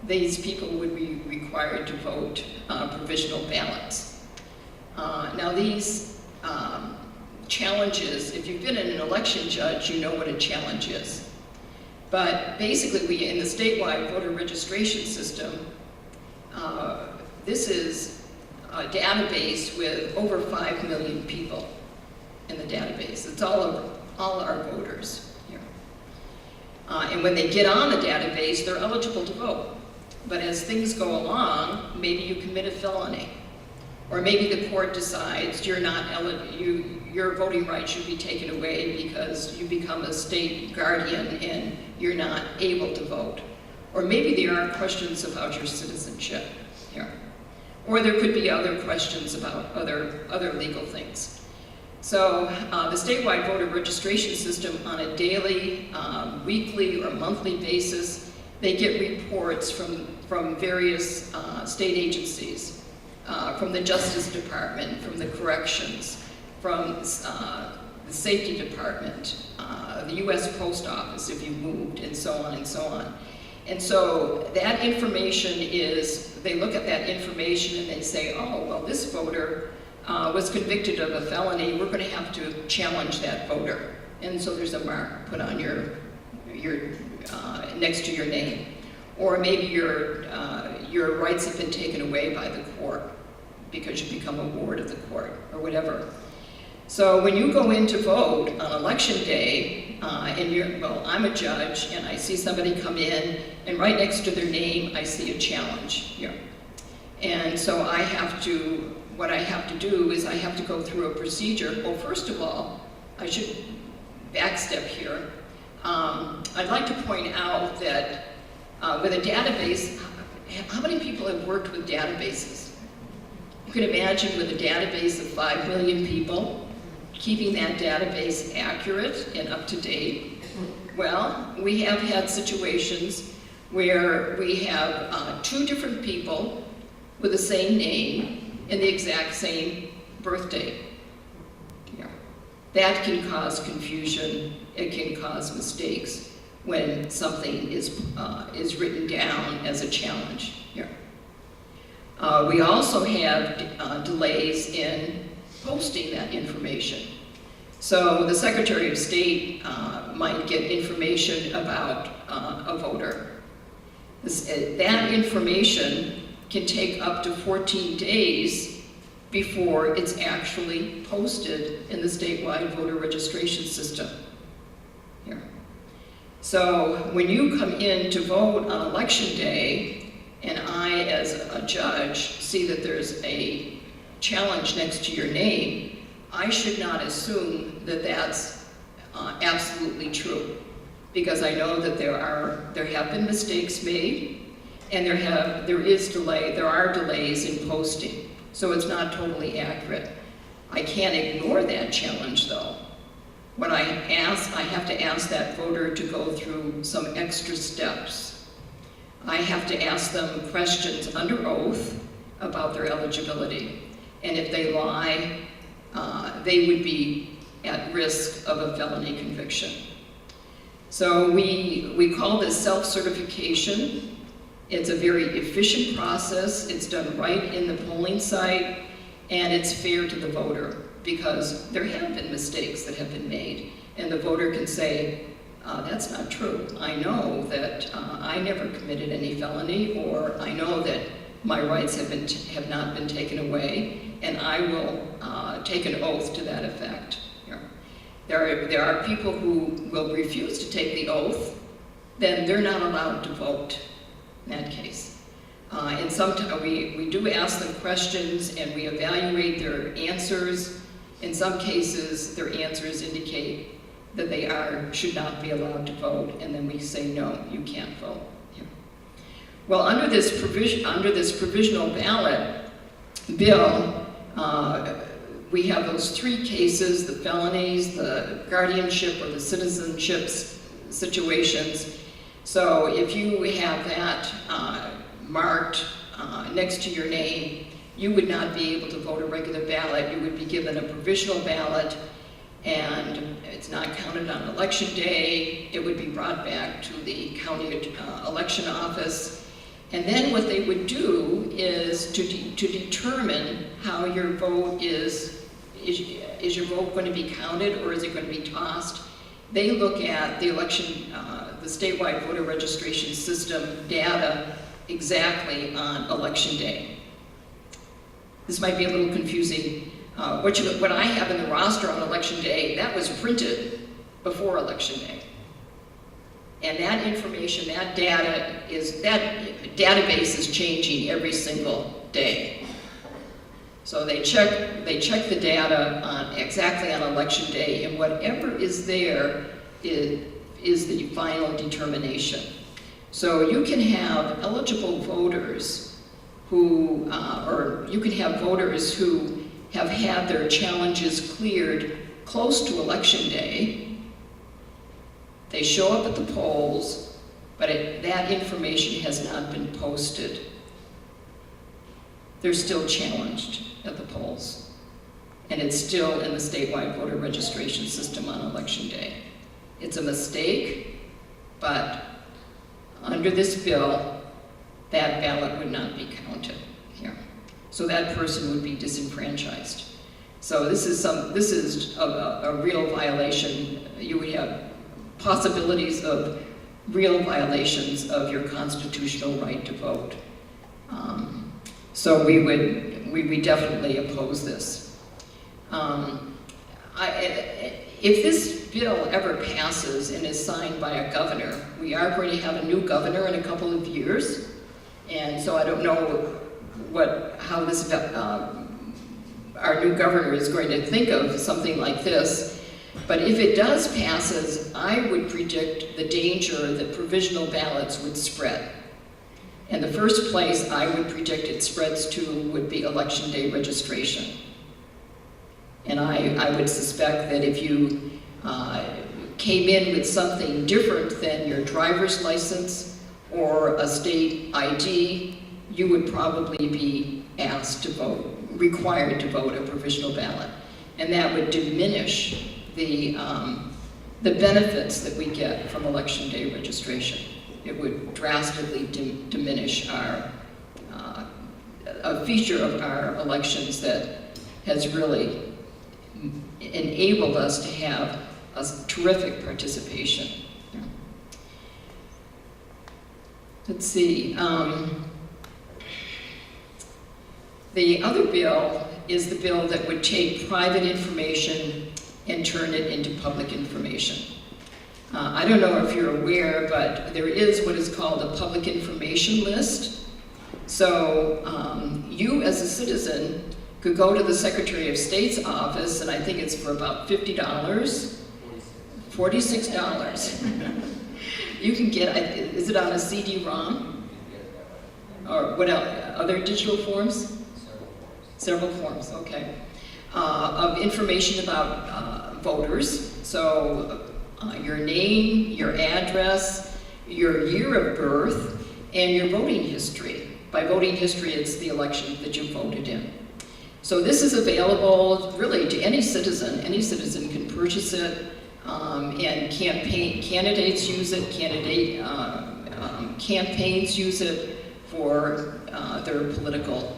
These people would be required to vote provisional ballots. Now these challenges, if you've been an election judge, you know what a challenge is. But basically, in the statewide voter registration system, this is a database with over 5 million people in the database. It's all our voters here. And when they get on the database, they're eligible to vote. But as things go along, maybe you commit a felony. Or maybe the court decides your voting rights should be taken away because you become a state guardian and you're not able to vote. Or maybe there are questions about your citizenship here. Or there could be other questions about other legal things. So the statewide voter registration system on a daily, weekly, or monthly basis, they get reports from various state agencies, from the Justice Department, from the Corrections, from the Safety Department, the U.S. Post Office if you moved, and so on and so on. And so that information they look at that information and they say, oh, well, this voter was convicted of a felony, we're going to have to challenge that voter. And so there's a mark put on your next to your name. Or maybe your rights have been taken away by the court because you become a ward of the court, or whatever. So when you go in to vote on election day, I'm a judge, and I see somebody come in, and right next to their name, I see a challenge here. And so what I have to do is I have to go through a procedure. Well, first of all, I should backstep here. I'd like to point out that with a database, how many people have worked with databases? You can imagine with a database of 5 million people, keeping that database accurate and up to date. Well, we have had situations where we have 2 different people with the same name and the exact same birth date. Yeah. That can cause confusion. It can cause mistakes when something is written down as a challenge here. We also have delays in posting that information. So the Secretary of State might get information about a voter. That information can take up to 14 days before it's actually posted in the statewide voter registration system. Here. So when you come in to vote on election day, and I, as a judge, see that there's a challenge next to your name, I should not assume that that's absolutely true, because I know that there have been mistakes made, and there are delays in posting, so it's not totally accurate. I can't ignore that challenge though. When I have to ask that voter to go through some extra steps. I have to ask them questions under oath about their eligibility, and if they lie, they would be at risk of a felony conviction. So we call this self-certification. It's a very efficient process. It's done right in the polling site, and it's fair to the voter because there have been mistakes that have been made, and the voter can say, that's not true. I know that I never committed any felony, or I know that my rights have not been taken away, and I will take an oath to that effect. There are people who will refuse to take the oath, then they're not allowed to vote in that case. And sometimes we do ask them questions and we evaluate their answers. In some cases, their answers indicate that they should not be allowed to vote, and then we say, no, you can't vote. Yeah. Well, under this provisional ballot bill, we have those three cases, the felonies, the guardianship, or the citizenship situations. So if you have that marked next to your name, you would not be able to vote a regular ballot. You would be given a provisional ballot, and it's not counted on election day. It would be brought back to the county election office. And then what they would do is to determine how your vote is your vote going to be counted or is it going to be tossed? They look at the election, the statewide voter registration system data exactly on election day. This might be a little confusing. What I have in the roster on election day, that was printed before election day. And that information, that database is changing every single day. So they check the data exactly on election day, and whatever is there is the final determination. So you can have eligible voters who, or you can have voters who have had their challenges cleared close to election day. They show up at the polls, but that information has not been posted. They're still challenged at the polls, and it's still in the statewide voter registration system on election day. It's a mistake, but under this bill, that ballot would not be counted here. So that person would be disenfranchised. So this is a real violation. You would have possibilities of real violations of your constitutional right to vote. So we definitely oppose this. If this bill ever passes and is signed by a governor, we are going to have a new governor in a couple of years, and so I don't know how this our new governor is going to think of something like this. But if it does pass, I would predict the danger that provisional ballots would spread. And the first place I would predict it spreads to would be election day registration. And I would suspect that if you came in with something different than your driver's license or a state ID, you would probably be asked to vote, required to vote a provisional ballot. And that would diminish the benefits that we get from election day registration. It would drastically diminish a feature of our elections that has really enabled us to have a terrific participation. Let's see. The other bill is the bill that would take private information and turn it into public information. I don't know if you're aware, but there is what is called a public information list. So you as a citizen could go to the Secretary of State's office, and I think it's for about $50, $46. You can get, is it on a CD-ROM? Or what else, other digital forms? Several forms, okay. Of information about voters. So your name, your address, your year of birth, and your voting history. By voting history, it's the election that you voted in. So this is available really to any citizen. Any citizen can purchase it, and candidates use it, campaigns use it for their political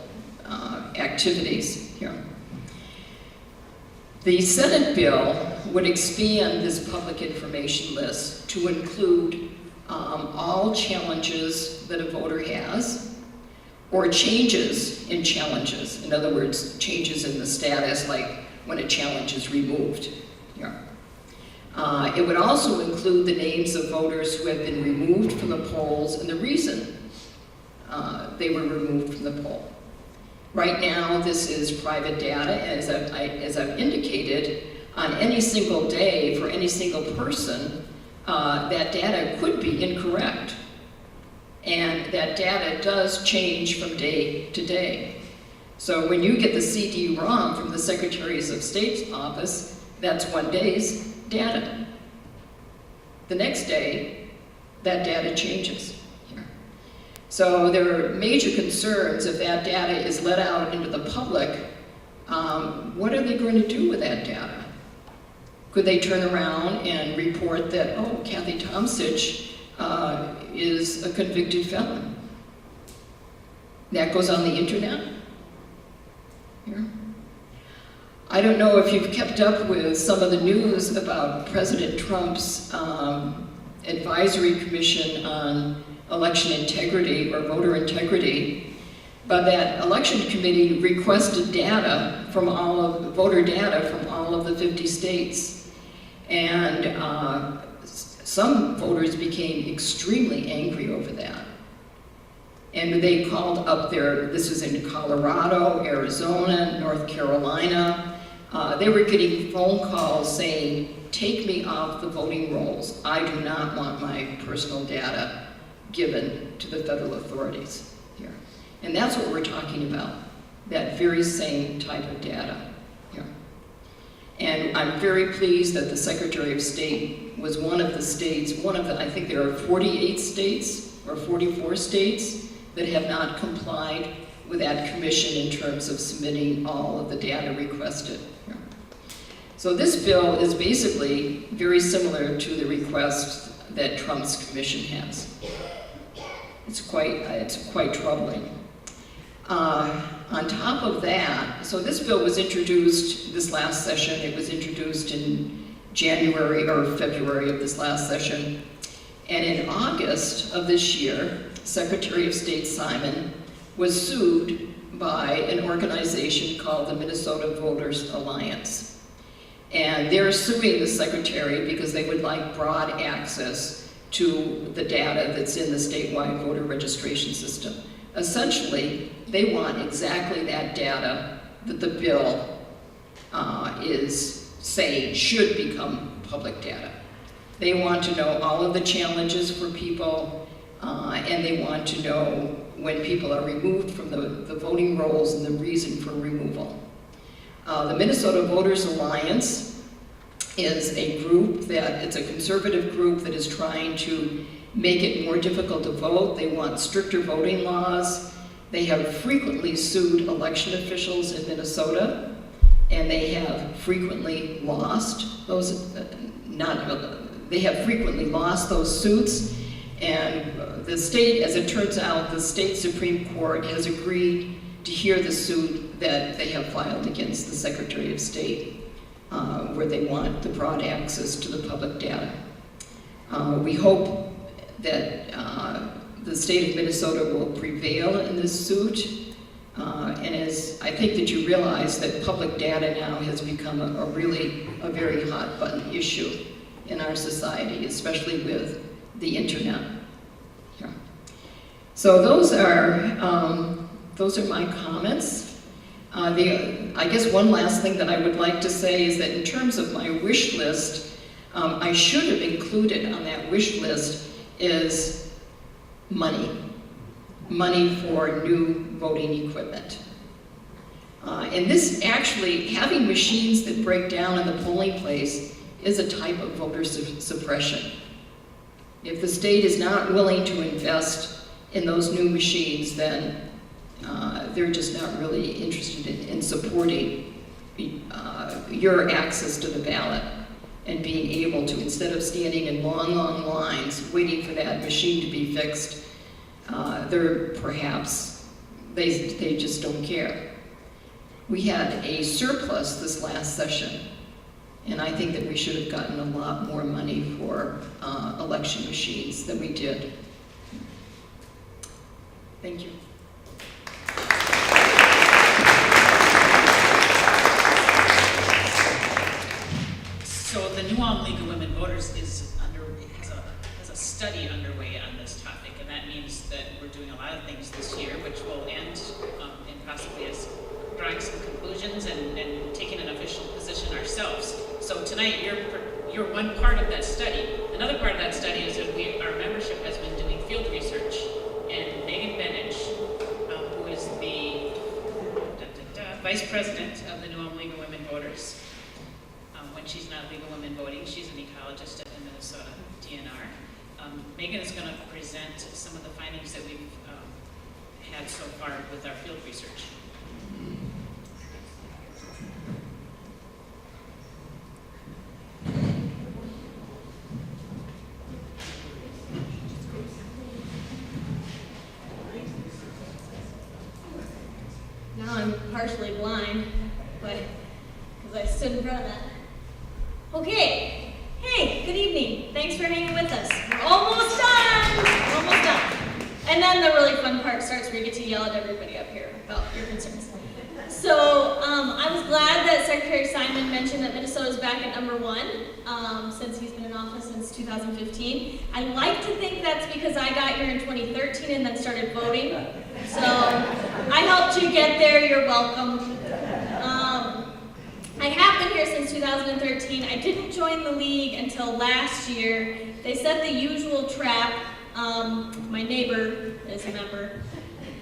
activities here. The Senate bill would expand this public information list to include all challenges that a voter has, or changes in challenges. In other words, changes in the status, like when a challenge is removed. Yeah. It would also include the names of voters who have been removed from the polls and the reason they were removed from the poll. Right now, this is private data, and as I've indicated, on any single day for any single person, that data could be incorrect. And that data does change from day to day. So when you get the CD-ROM from the Secretaries of State's office, that's one day's data. The next day, that data changes. So there are major concerns if that data is let out into the public. What are they going to do with that data? Could they turn around and report that, oh, Kathy Tomsich is a convicted felon? That goes on the internet? Yeah. I don't know if you've kept up with some of the news about President Trump's advisory commission on election integrity or voter integrity, but that election committee requested data from voter data from all of the 50 states. And some voters became extremely angry over that. And they called up this is in Colorado, Arizona, North Carolina. They were getting phone calls saying, take me off the voting rolls. I do not want my personal data given to the federal authorities here. And that's what we're talking about, that very same type of data here. And I'm very pleased that the Secretary of State was one of the states, I think there are 48 states or 44 states that have not complied with that commission in terms of submitting all of the data requested here. So this bill is basically very similar to the request that Trump's commission has. It's quite troubling. On top of that, so this bill was introduced this last session. It was introduced in January or February of this last session. And in August of this year, Secretary of State Simon was sued by an organization called the Minnesota Voters Alliance. And they're suing the Secretary because they would like broad access to the data that's in the statewide voter registration system. Essentially, they want exactly that data that the bill is saying should become public data. They want to know all of the challenges for people, and they want to know when people are removed from the voting rolls and the reason for removal. The Minnesota Voters Alliance is a group it's a conservative group that is trying to make it more difficult to vote. They want stricter voting laws. They have frequently sued election officials in Minnesota, and they have frequently lost those, they have frequently lost those suits. And the state, as it turns out, the state Supreme Court has agreed to hear the suit that they have filed against the Secretary of State, where they want the broad access to the public data. We hope that the state of Minnesota will prevail in this suit. And I think that you realize that public data now has become a very hot button issue in our society, especially with the internet. Yeah. So those are my comments. I guess one last thing that I would like to say is that in terms of my wish list, I should have included on that wish list is money. Money for new voting equipment. And this actually, having machines that break down in the polling place is a type of voter suppression. If the state is not willing to invest in those new machines, then they're just not really interested in supporting your access to the ballot and being able to, instead of standing in long, long lines waiting for that machine to be fixed, they just don't care. We had a surplus this last session, and I think that we should have gotten a lot more money for election machines than we did. Thank you. So the New Ulm League of Women Voters has a study underway on this topic, and that means that we're doing a lot of things this year, which will end in possibly as drawing some conclusions and taking an official position ourselves. So tonight, you're one part of that study. Another part of that study is that our membership has been doing field research, and Megan Benich, who is the vice president of the New Ulm League of Women Voters, when she's not League of Women Voting, she's an ecologist at the Minnesota DNR. Megan is going to present some of the findings that we've had so far with our field research. Now I'm partially blind, but because I stood in front of that. Okay. Hey, good evening. Thanks for hanging with us. We're almost done. We're almost done. And then the really fun part starts where you get to yell at everybody up here about your concerns. So I was glad that Secretary Simon mentioned that Minnesota's back at #1 since he's been in office since 2015. I like to think that's because I got here in 2013 and then started voting. So I helped you get there. You're welcome. I have been here since 2013. I didn't join the league until last year. They set the usual trap. My neighbor is a member.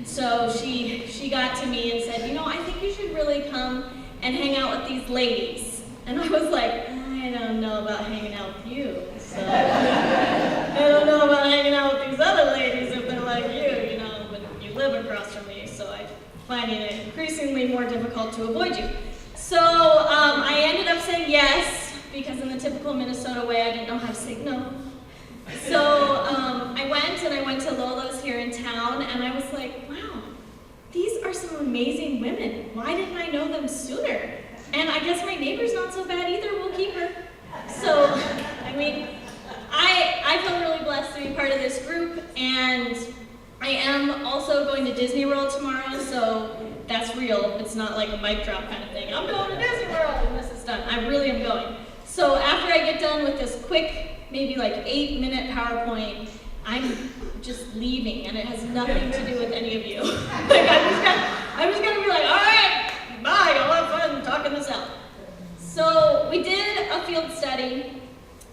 So she got to me and said, you know, I think you should really come and hang out with these ladies. And I was like, I don't know about hanging out with you. So I don't know about hanging out with these other ladies if they're like you know, but you live across from me, so I'm finding it increasingly more difficult to avoid you. So I ended up saying yes, because in the typical Minnesota way, I didn't know how to say no. So I went to Lola's here in town, and I was like, wow, these are some amazing women. Why didn't I know them sooner? And I guess my neighbor's not so bad either. We'll keep her. So, I mean, I feel really blessed to be part of this group, and I am also going to Disney World tomorrow, so that's real. It's not like a mic drop kind of thing. I'm going to Disney World when this is done. I really am going. So after I get done with this quick, maybe like 8-minute PowerPoint, I'm just leaving, and it has nothing to do with any of you. Like I'm just gonna be like, all right, bye, I'll have fun talking this out. So we did a field study,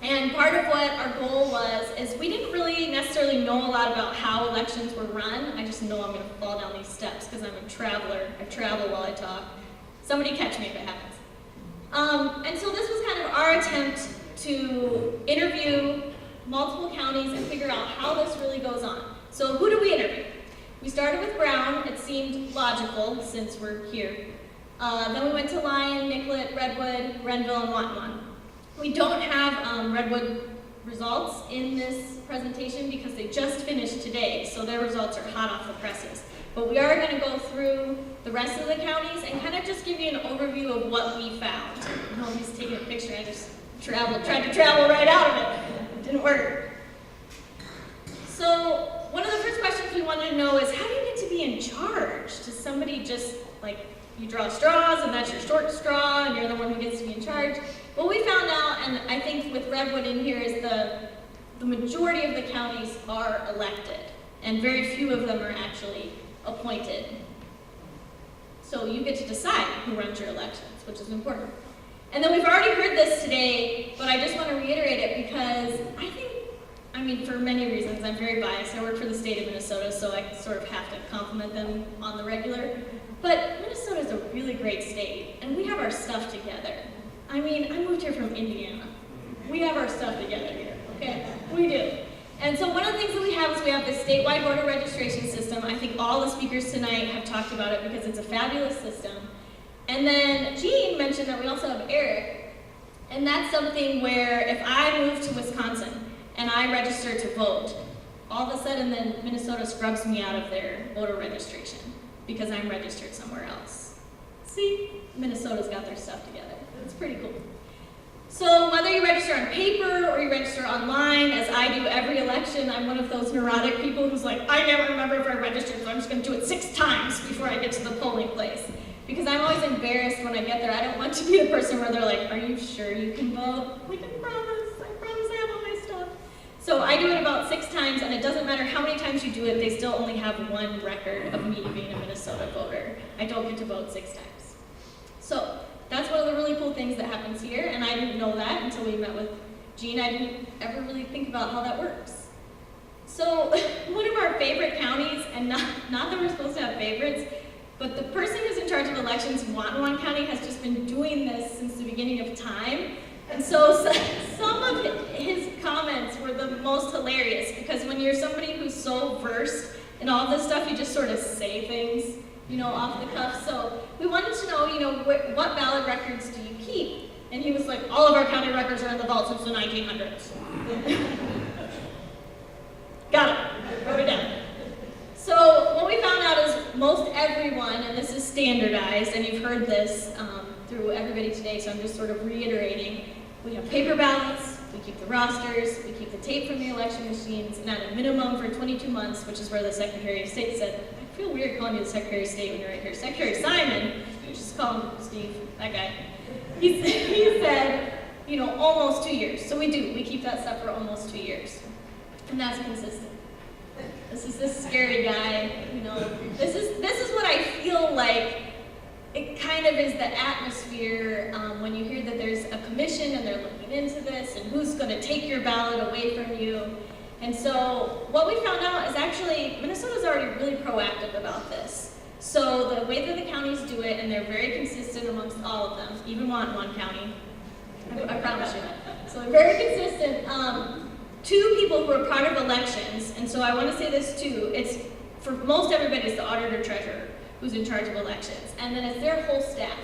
and part of what our goal was is we didn't really necessarily know a lot about how elections were run. I just know I'm gonna fall down these steps because I'm a traveler. I travel while I talk. Somebody catch me if it happens. And so this was kind of our attempt to interview multiple counties and figure out how this really goes on. So who do we interview? We started with Brown. It seemed logical since we're here. Then we went to Lyon, Nicollet, Redwood, Renville, and Watonwan. We don't have Redwood results in this presentation because they just finished today, so their results are hot off the presses. But we are going to go through the rest of the counties and kind of just give you an overview of what we found. Nobody's taking a picture. I just tried to travel right out of it. It didn't work. So one of the first questions we wanted to know is, how do you get to be in charge? Does somebody just, like, you draw straws and that's your short straw and you're the one who gets to be in charge? What we found out, and I think with Redwood in here, is the majority of the counties are elected, and very few of them are actually appointed. So you get to decide who runs your elections, which is important. And then we've already heard this today, but I just want to reiterate it because I mean, for many reasons, I'm very biased. I work for the state of Minnesota, so I sort of have to compliment them on the regular. But Minnesota is a really great state, and we have our stuff together. I mean, I moved here from Indiana. We have our stuff together here, okay? We do. And so one of the things that we have is we have this statewide voter registration system. I think all the speakers tonight have talked about it because it's a fabulous system. And then Jean mentioned that we also have ERIC, and that's something where if I move to Wisconsin and I register to vote, all of a sudden then Minnesota scrubs me out of their voter registration because I'm registered somewhere else. See, Minnesota's got their stuff together. It's pretty cool. So whether you register on paper or you register online, as I do every election, I'm one of those neurotic people who's like, I never remember if I registered, so I'm just gonna do it 6 times before I get to the polling place. Because I'm always embarrassed when I get there. I don't want to be the person where they're like, are you sure you can vote? I promise I have all my stuff. So I do it about 6 times, and it doesn't matter how many times you do it, they still only have 1 record of me being a Minnesota voter. I don't get to vote 6 times. So that's one of the really cool things that happens here, and I didn't know that until we met with Jean. I didn't ever really think about how that works. So one of our favorite counties, and not that we're supposed to have favorites, but the person who's in charge of elections in Watonwan County has just been doing this since the beginning of time. And so some of his comments were the most hilarious, because when you're somebody who's so versed in all this stuff, you just sort of say things, you know, off the cuff. So we wanted to know, you know, what ballot records do you keep? And he was like, all of our county records are in the vault since the 1900s. Got it, wrote it down. So what we found out is most everyone, and this is standardized, and you've heard this through everybody today, so I'm just sort of reiterating, we have paper ballots, we keep the rosters, we keep the tape from the election machines, and at a minimum for 22 months, which is where the Secretary of State said, I feel weird calling you the Secretary of State when you're right here. Secretary Simon, just call him Steve, that guy. He said, you know, almost 2 years. So we keep that stuff for almost 2 years. And that's consistent. This is this scary guy, you know. This is what I feel like it kind of is the atmosphere when you hear that there's a commission and they're looking into this and who's going to take your ballot away from you. And so what we found out is actually Minnesota's already really proactive about this. So the way that the counties do it, and they're very consistent amongst all of them, even Watonwan County, I promise you. So they're very consistent. 2 people who are part of elections, and so I want to say this too, it's for most everybody it's the auditor treasurer who's in charge of elections, and then it's their whole staff.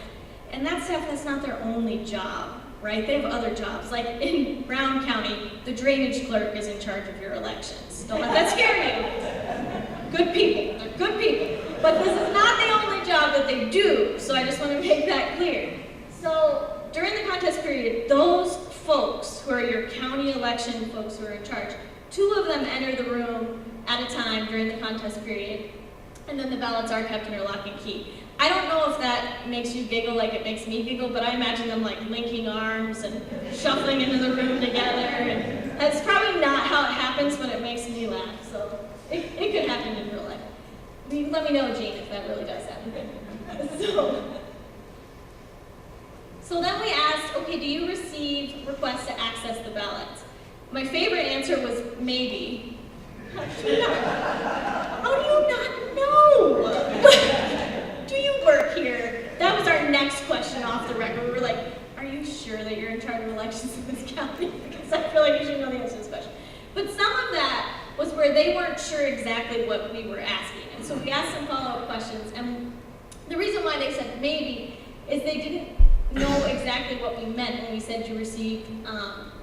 And that staff, that's not their only job, right? They have other jobs. Like in Brown County, the drainage clerk is in charge of your elections. Don't let that scare you. Good people, they're good people. But this is not the only job that they do, so I just want to make that clear. So during the contest period, those folks who are your county election folks who are in charge, 2 of them enter the room at a time during the contest period, and then the ballots are kept under lock and key. I don't know if that makes you giggle like it makes me giggle, but I imagine them like linking arms and shuffling into the room together, and that's probably not how it happens, but it makes me laugh, so it could happen in real life. Let me know, Jean, if that really does happen. So then we asked, okay, do you receive requests to access the ballots? My favorite answer was maybe. How do you not know? Do you work here? That was our next question off the record. We were like, are you sure that you're in charge of elections in this county? Because I feel like you should know the answer to this question. But some of that was where they weren't sure exactly what we were asking. And so we asked some follow-up questions. And the reason why they said maybe is they didn't know exactly what we meant when we said you received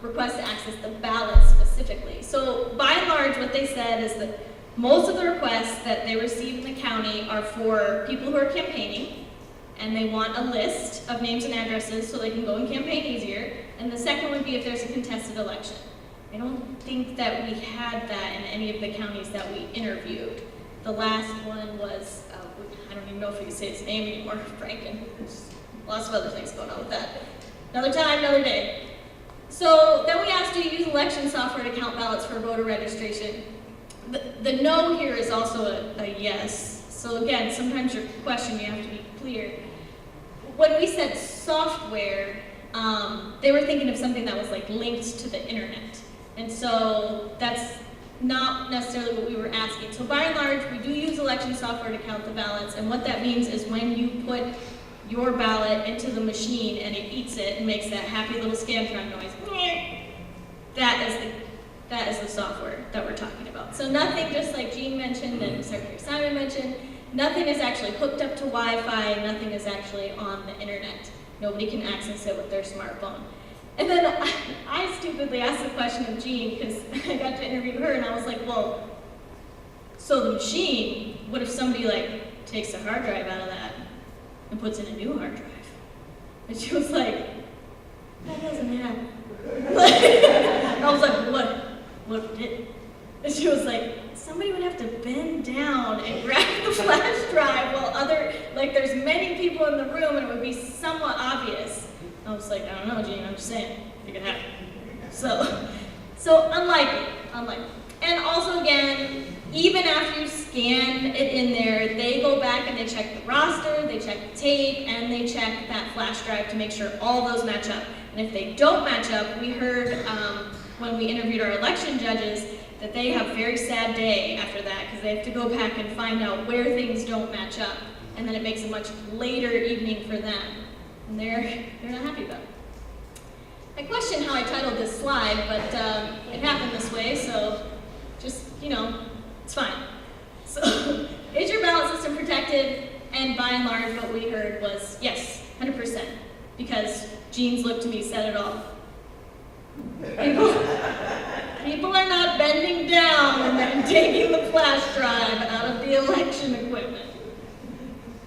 requests to access the ballot specifically. So by and large, what they said is that most of the requests that they receive in the county are for people who are campaigning, and they want a list of names and addresses so they can go and campaign easier. And the second would be if there's a contested election. I don't think that we had that in any of the counties that we interviewed. The last one was, I don't even know if we can say his name anymore, Franken. Lots of other things going on with that. Another time, another day. So then we asked, do you use election software to count ballots for voter registration? The no here is also a yes. So again, sometimes your question, you have to be clear. When we said software, they were thinking of something that was like linked to the internet. And so that's not necessarily what we were asking. So by and large, we do use election software to count the ballots, and what that means is when you put your ballot into the machine and it eats it and makes that happy little Scantron noise, that is the software that we're talking about. So nothing, just like Jean mentioned and Secretary Simon mentioned, nothing is actually hooked up to Wi-Fi, nothing is actually on the internet. Nobody can access it with their smartphone. And then I stupidly asked the question of Jean, because I got to interview her, and I was like, well, so the machine, what if somebody like takes a hard drive out of that and puts in a new hard drive? And she was like, that doesn't happen. I was like, what did? And she was like, somebody would have to bend down and grab the flash drive while there's many people in the room, and it would be somewhat obvious. I was like, I don't know, Jean, I'm just saying, it could happen. So unlikely. And also again, even after you scan it in there, they go back and they check the roster, they check the tape, and they check that flash drive to make sure all those match up. And if they don't match up, we heard when we interviewed our election judges that they have a very sad day after that, because they have to go back and find out where things don't match up. And then it makes a much later evening for them. And they're not happy about it. I question how I titled this slide, but it happened this way, so just, it's fine. So, is your ballot system protected? And by and large, what we heard was yes, 100%, because Jean's look to me said it all. People are not bending down and taking the flash drive out of the election equipment.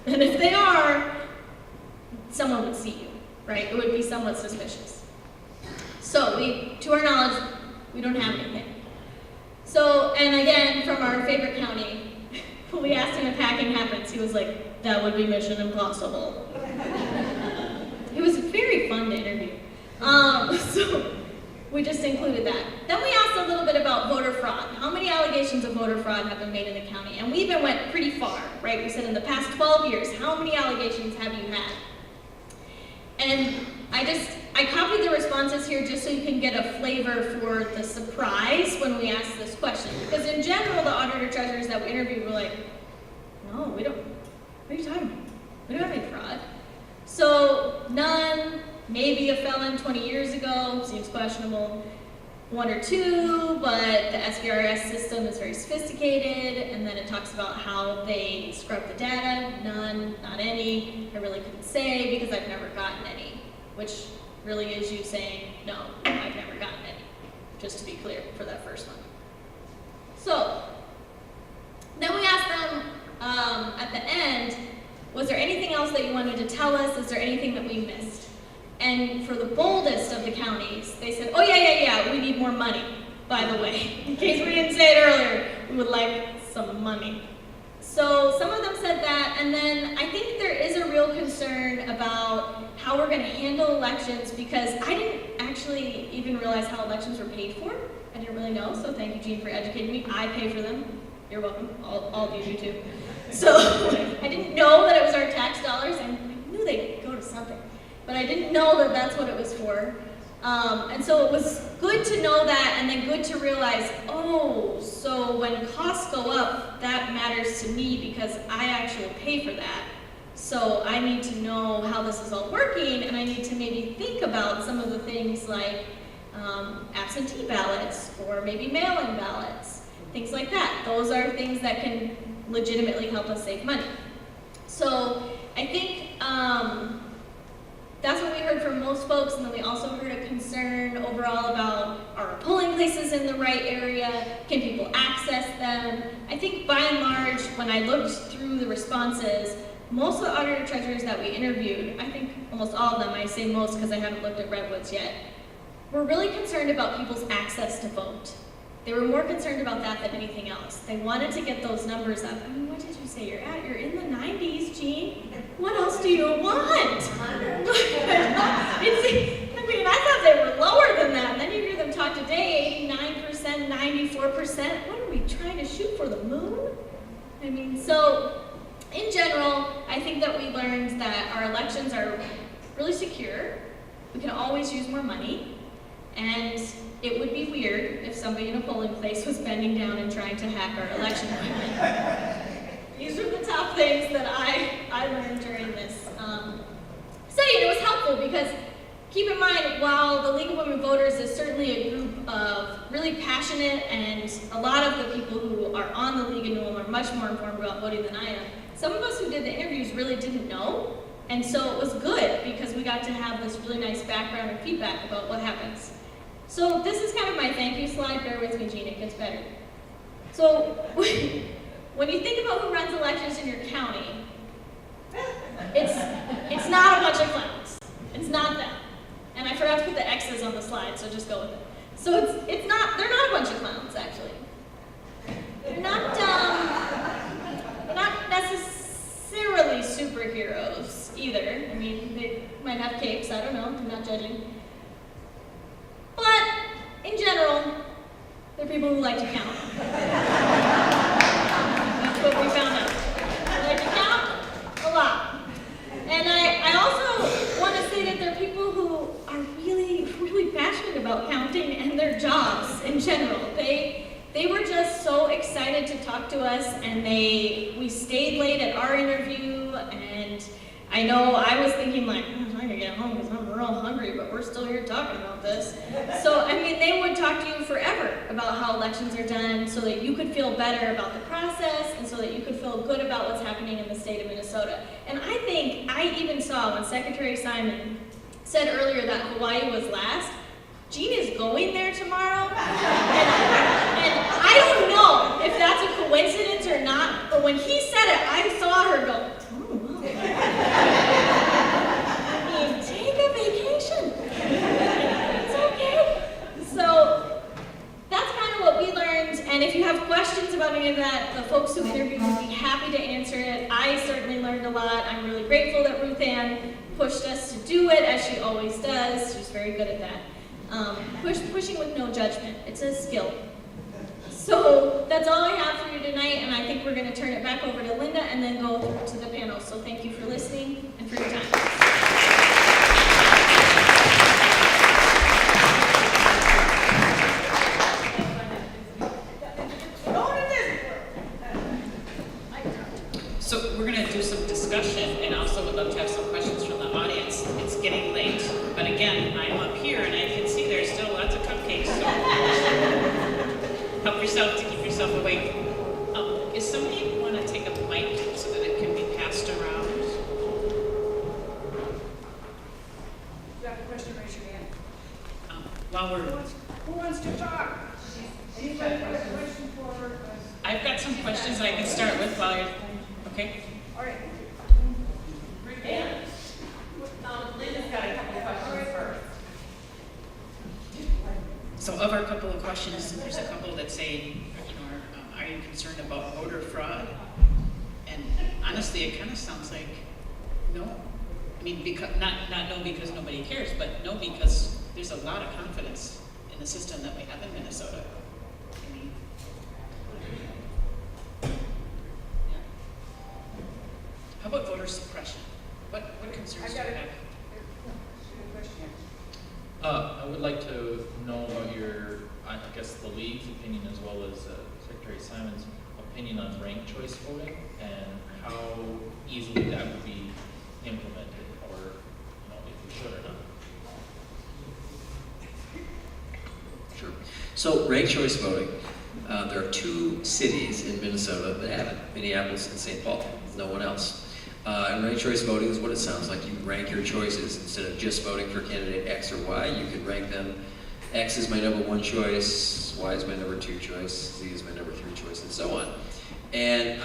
And if they are, someone would see you, right? It would be somewhat suspicious. So to our knowledge, we don't have anything. So, and again, from our favorite county, when we asked him if hacking happens, he was like, that would be mission impossible. It was very fun to interview. So we just included that. Then we asked a little bit about voter fraud. How many allegations of voter fraud have been made in the county? And we even went pretty far, right? We said in the past 12 years, how many allegations have you had? And I copied the responses here just so you can get a flavor for the surprise when we asked this question. Because in general, the auditor treasurers that we interviewed were like, no, we don't, what are you talking about? We don't have any fraud. So none, maybe a felon 20 years ago, seems questionable. 1 or 2, but the SVRS system is very sophisticated, and then it talks about how they scrub the data. None, not any. I really couldn't say because I've never gotten any, which really is you saying, no, I've never gotten any, just to be clear for that first one. So, then we asked them at the end, was there anything else that you wanted to tell us? Is there anything that we missed? And for the boldest of the counties, they said, oh yeah, we need more money, by the way. In case we didn't say it earlier, we would like some money. So some of them said that, and then I think there is a real concern about how we're going to handle elections, because I didn't actually even realize how elections were paid for. I didn't really know, so thank you, Jean, for educating me. I pay for them. You're welcome. All of you do too. So I didn't know that it was our tax dollars, and I knew they'd go to something. But I didn't know that that's what it was for. And so it was good to know that, and then good to realize, oh, so when costs go up, that matters to me because I actually pay for that. So I need to know how this is all working, and I need to maybe think about some of the things like absentee ballots or maybe mail-in ballots, things like that. Those are things that can legitimately help us save money. So I think that's what we heard from most folks, and then we also heard a concern overall about, are polling places in the right area? Can people access them? I think by and large, when I looked through the responses, most of the auditor treasurers that we interviewed, I think almost all of them, I say most because I haven't looked at Redwoods yet, were really concerned about people's access to vote. They were more concerned about that than anything else. They wanted to get those numbers up. I mean, what did you say you're at? You're in the 90s, Jean. What else do you want? I thought they were lower than that. And then you hear them talk today, 89%, 94%. What are we trying to shoot for, the moon? I mean, so in general, I think that we learned that our elections are really secure. We can always use more money. And it would be weird if somebody in a polling place was bending down and trying to hack our election equipment. These are the top things that I learned during this study. It was helpful because, keep in mind, while the League of Women Voters is certainly a group of really passionate, and a lot of the people who are on the League in Ulm are much more informed about voting than I am, some of us who did the interviews really didn't know. And so it was good because we got to have this really nice background and feedback about what happens. So this is kind of my thank you slide. Bear with me, Gene, it gets better. So when you think about who runs elections in your county, it's not a bunch of clowns. It's not them. And I forgot to put the X's on the slide, so just go with it. So they're not a bunch of clowns, actually. They're not necessarily superheroes either. I mean, they might have capes, I don't know, I'm not judging. But, in general, they're people who like to count. That's what we found out. They like to count a lot. And I also want to say that they're people who are really, really passionate about counting and their jobs in general. They were just so excited to talk to us, and we stayed late at our interview, and I know I was thinking like, I'm trying to get home because I'm real hungry, but we're still here talking about this. So, I mean, they would talk to you forever about how elections are done so that you could feel better about the process and so that you could feel good about what's happening in the state of Minnesota. And I think I even saw when Secretary Simon said earlier that Hawaii was last, Jean is going there tomorrow, and I don't know if that's a coincidence or not, but when he said it, I saw her go, oh, wow. I mean, take a vacation. It's okay. So that's kind of what we learned, and if you have questions about any of that, the folks who interviewed would be happy to answer it. I certainly learned a lot. I'm really grateful that Ruth Ann pushed us to do it, as she always does. She's very good at that. Pushing with no judgment. It's a skill. So that's all I have for you tonight, and I think we're going to turn it back over to Linda and then go to the panel. So thank you for listening and for your time. So we're going to do some discussion, and also would love to have some questions from the audience. It's getting late, but again, I'm up here and I can see there's still lots of cupcakes, so help yourself to keep yourself awake. Is somebody want to take a mic so that it can be passed around? If you have a question, raise your hand. While we're, Who wants to talk? Anybody have a question for her? I've got some questions I can start with while you're, okay? All right. Linda's got a couple of questions first. So of our couple of questions, there's a couple that say, are you concerned about voter fraud? And honestly, it kind of sounds like no. I mean, not no because nobody cares, but no because there's a lot of confidence in the system that we have in Minnesota. I mean, yeah. How about voter suppression? What concerns do you have? I would like to know about I guess, the League's opinion as well as Secretary Simon's opinion on ranked choice voting and how easily that would be implemented, or if we should or not. Sure. So ranked choice voting, there are two cities in Minnesota that have it, Minneapolis and St. Paul, no one else. And ranked choice voting is what it sounds like. You rank your choices. Instead of just voting for candidate X or Y, you could rank them. X is my number 1 choice, Y is my number 2 choice, Z is my number 3 choice, and so on. And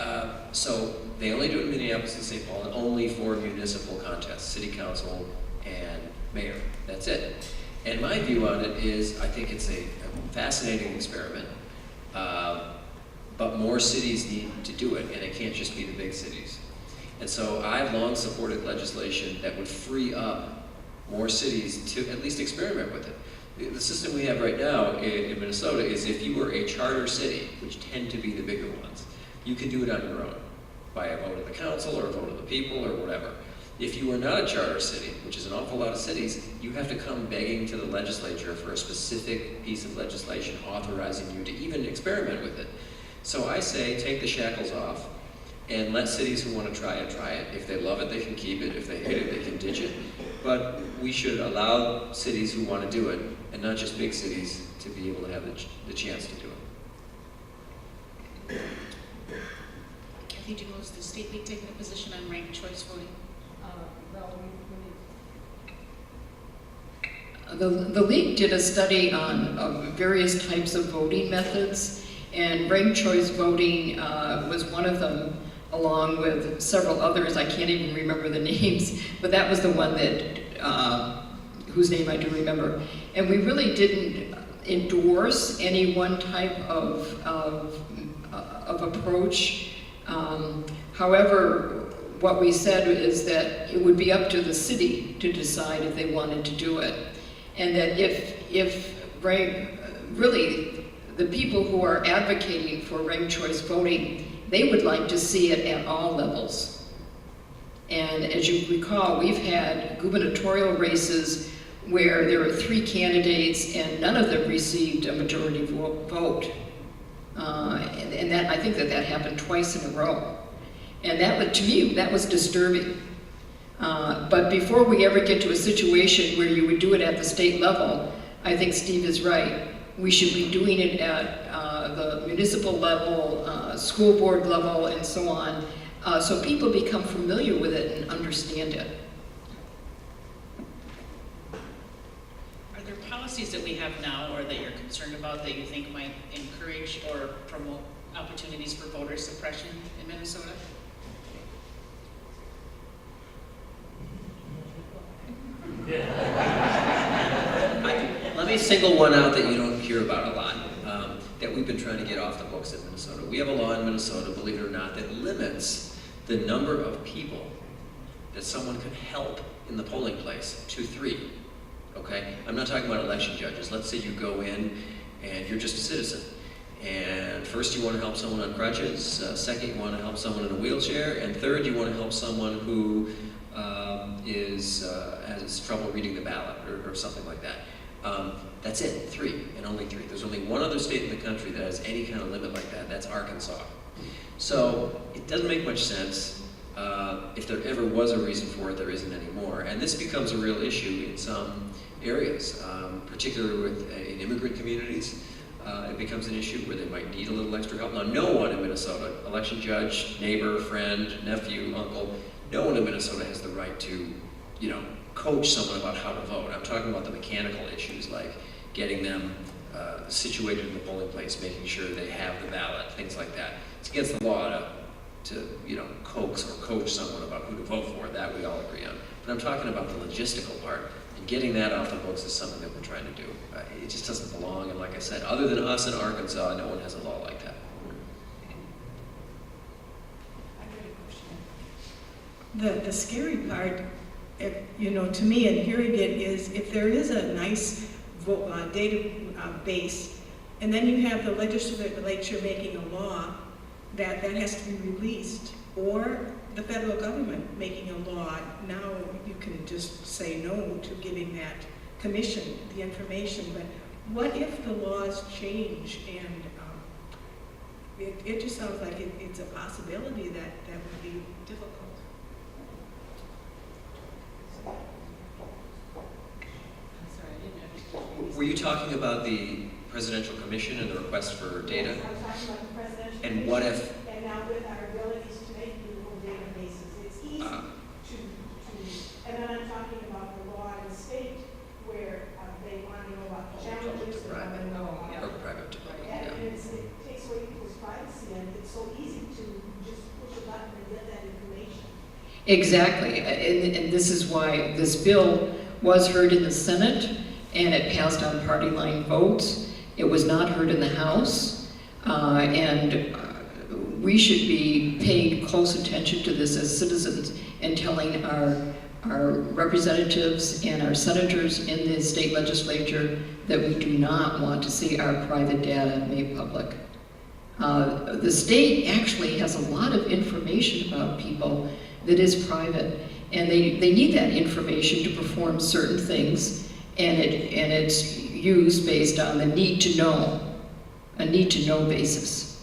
so they only do it in Minneapolis and St. Paul, and only for municipal contests, city council and mayor. That's it. And my view on it is, I think it's a fascinating experiment, but more cities need to do it, and it can't just be the big cities. And so I've long supported legislation that would free up more cities to at least experiment with it. The system we have right now in Minnesota is if you were a charter city, which tend to be the bigger ones, you can do it on your own. by a vote of the council or a vote of the people or whatever. If you are not a charter city, which is an awful lot of cities, you have to come begging to the legislature for a specific piece of legislation authorizing you to even experiment with it. So I say, take the shackles off and let cities who want to try it, try it. If they love it, they can keep it. If they hate it, they can ditch it. But we should allow cities who want to do it, and not just big cities, to be able to have the chance to do it. Kathy, do you know, is the state league taking a position on ranked choice voting? Well, The league did a study on various types of voting methods, and ranked choice voting was one of them, along with several others. I can't even remember the names, but that was the one that, whose name I do remember. And we really didn't endorse any one type of approach. However, what we said is that it would be up to the city to decide if they wanted to do it. And that if really the people who are advocating for ranked choice voting, they would like to see it at all levels. And as you recall, we've had gubernatorial races where there were 3 candidates and none of them received a majority vote. And that, I think that happened twice in a row. And that, to me, that was disturbing. But before we ever get to a situation where you would do it at the state level, I think Steve is right. We should be doing it at the municipal level, school board level, and so on, so people become familiar with it and understand it. Are there policies that we have now or that you're concerned about that you think might encourage or promote opportunities for voter suppression in Minnesota? Let me single one out that you don't hear about a lot, that we've been trying to get off the books in Minnesota. We have a law in Minnesota, believe it or not, that limits the number of people that someone could help in the polling place to 3. Okay? I'm not talking about election judges. Let's say you go in and you're just a citizen. And first you want to help someone on crutches, second you want to help someone in a wheelchair, and third you want to help someone who has trouble reading the ballot or something like that. That's it, 3, and only 3. There's only one other state in the country that has any kind of limit like that. That's Arkansas. So it doesn't make much sense. If there ever was a reason for it, there isn't anymore. And this becomes a real issue in some areas, particularly in immigrant communities. It becomes an issue where they might need a little extra help. Now, no one in Minnesota, election judge, neighbor, friend, nephew, uncle, no one in Minnesota has the right to, coach someone about how to vote. I'm talking about the mechanical issues like getting them situated in the polling place, making sure they have the ballot, things like that. It's against the law to coax or coach someone about who to vote for. That we all agree on. But I'm talking about the logistical part. And getting that off the books is something that we're trying to do. It just doesn't belong. And like I said, other than us in Arkansas, no one has a law like that. The scary part, to me, and hearing it is if there is a nice data base, and then you have the legislature making a law that has to be released, or the federal government making a law, now you can just say no to giving that commission the information. But what if the laws change and it just sounds like it's a possibility that would be difficult. Were you talking about the Presidential Commission and the request for data? Yes, I'm talking about the Presidential And Commission. what if, And now with our abilities to make Google databases, it's easy to, and then I'm talking about the law in the state where they want to know about the challenges. They want to know about- or private to public, And yeah. it takes away people's privacy, and it's so easy to just push a button and get that information. Exactly, and this is why this bill was heard in the Senate, and it passed on party line votes. It was not heard in the House, and we should be paying close attention to this as citizens and telling our representatives and our senators in the state legislature that we do not want to see our private data made public. The state actually has a lot of information about people that is private, and they need that information to perform certain things, and it's used based on the need to know, a need to know basis.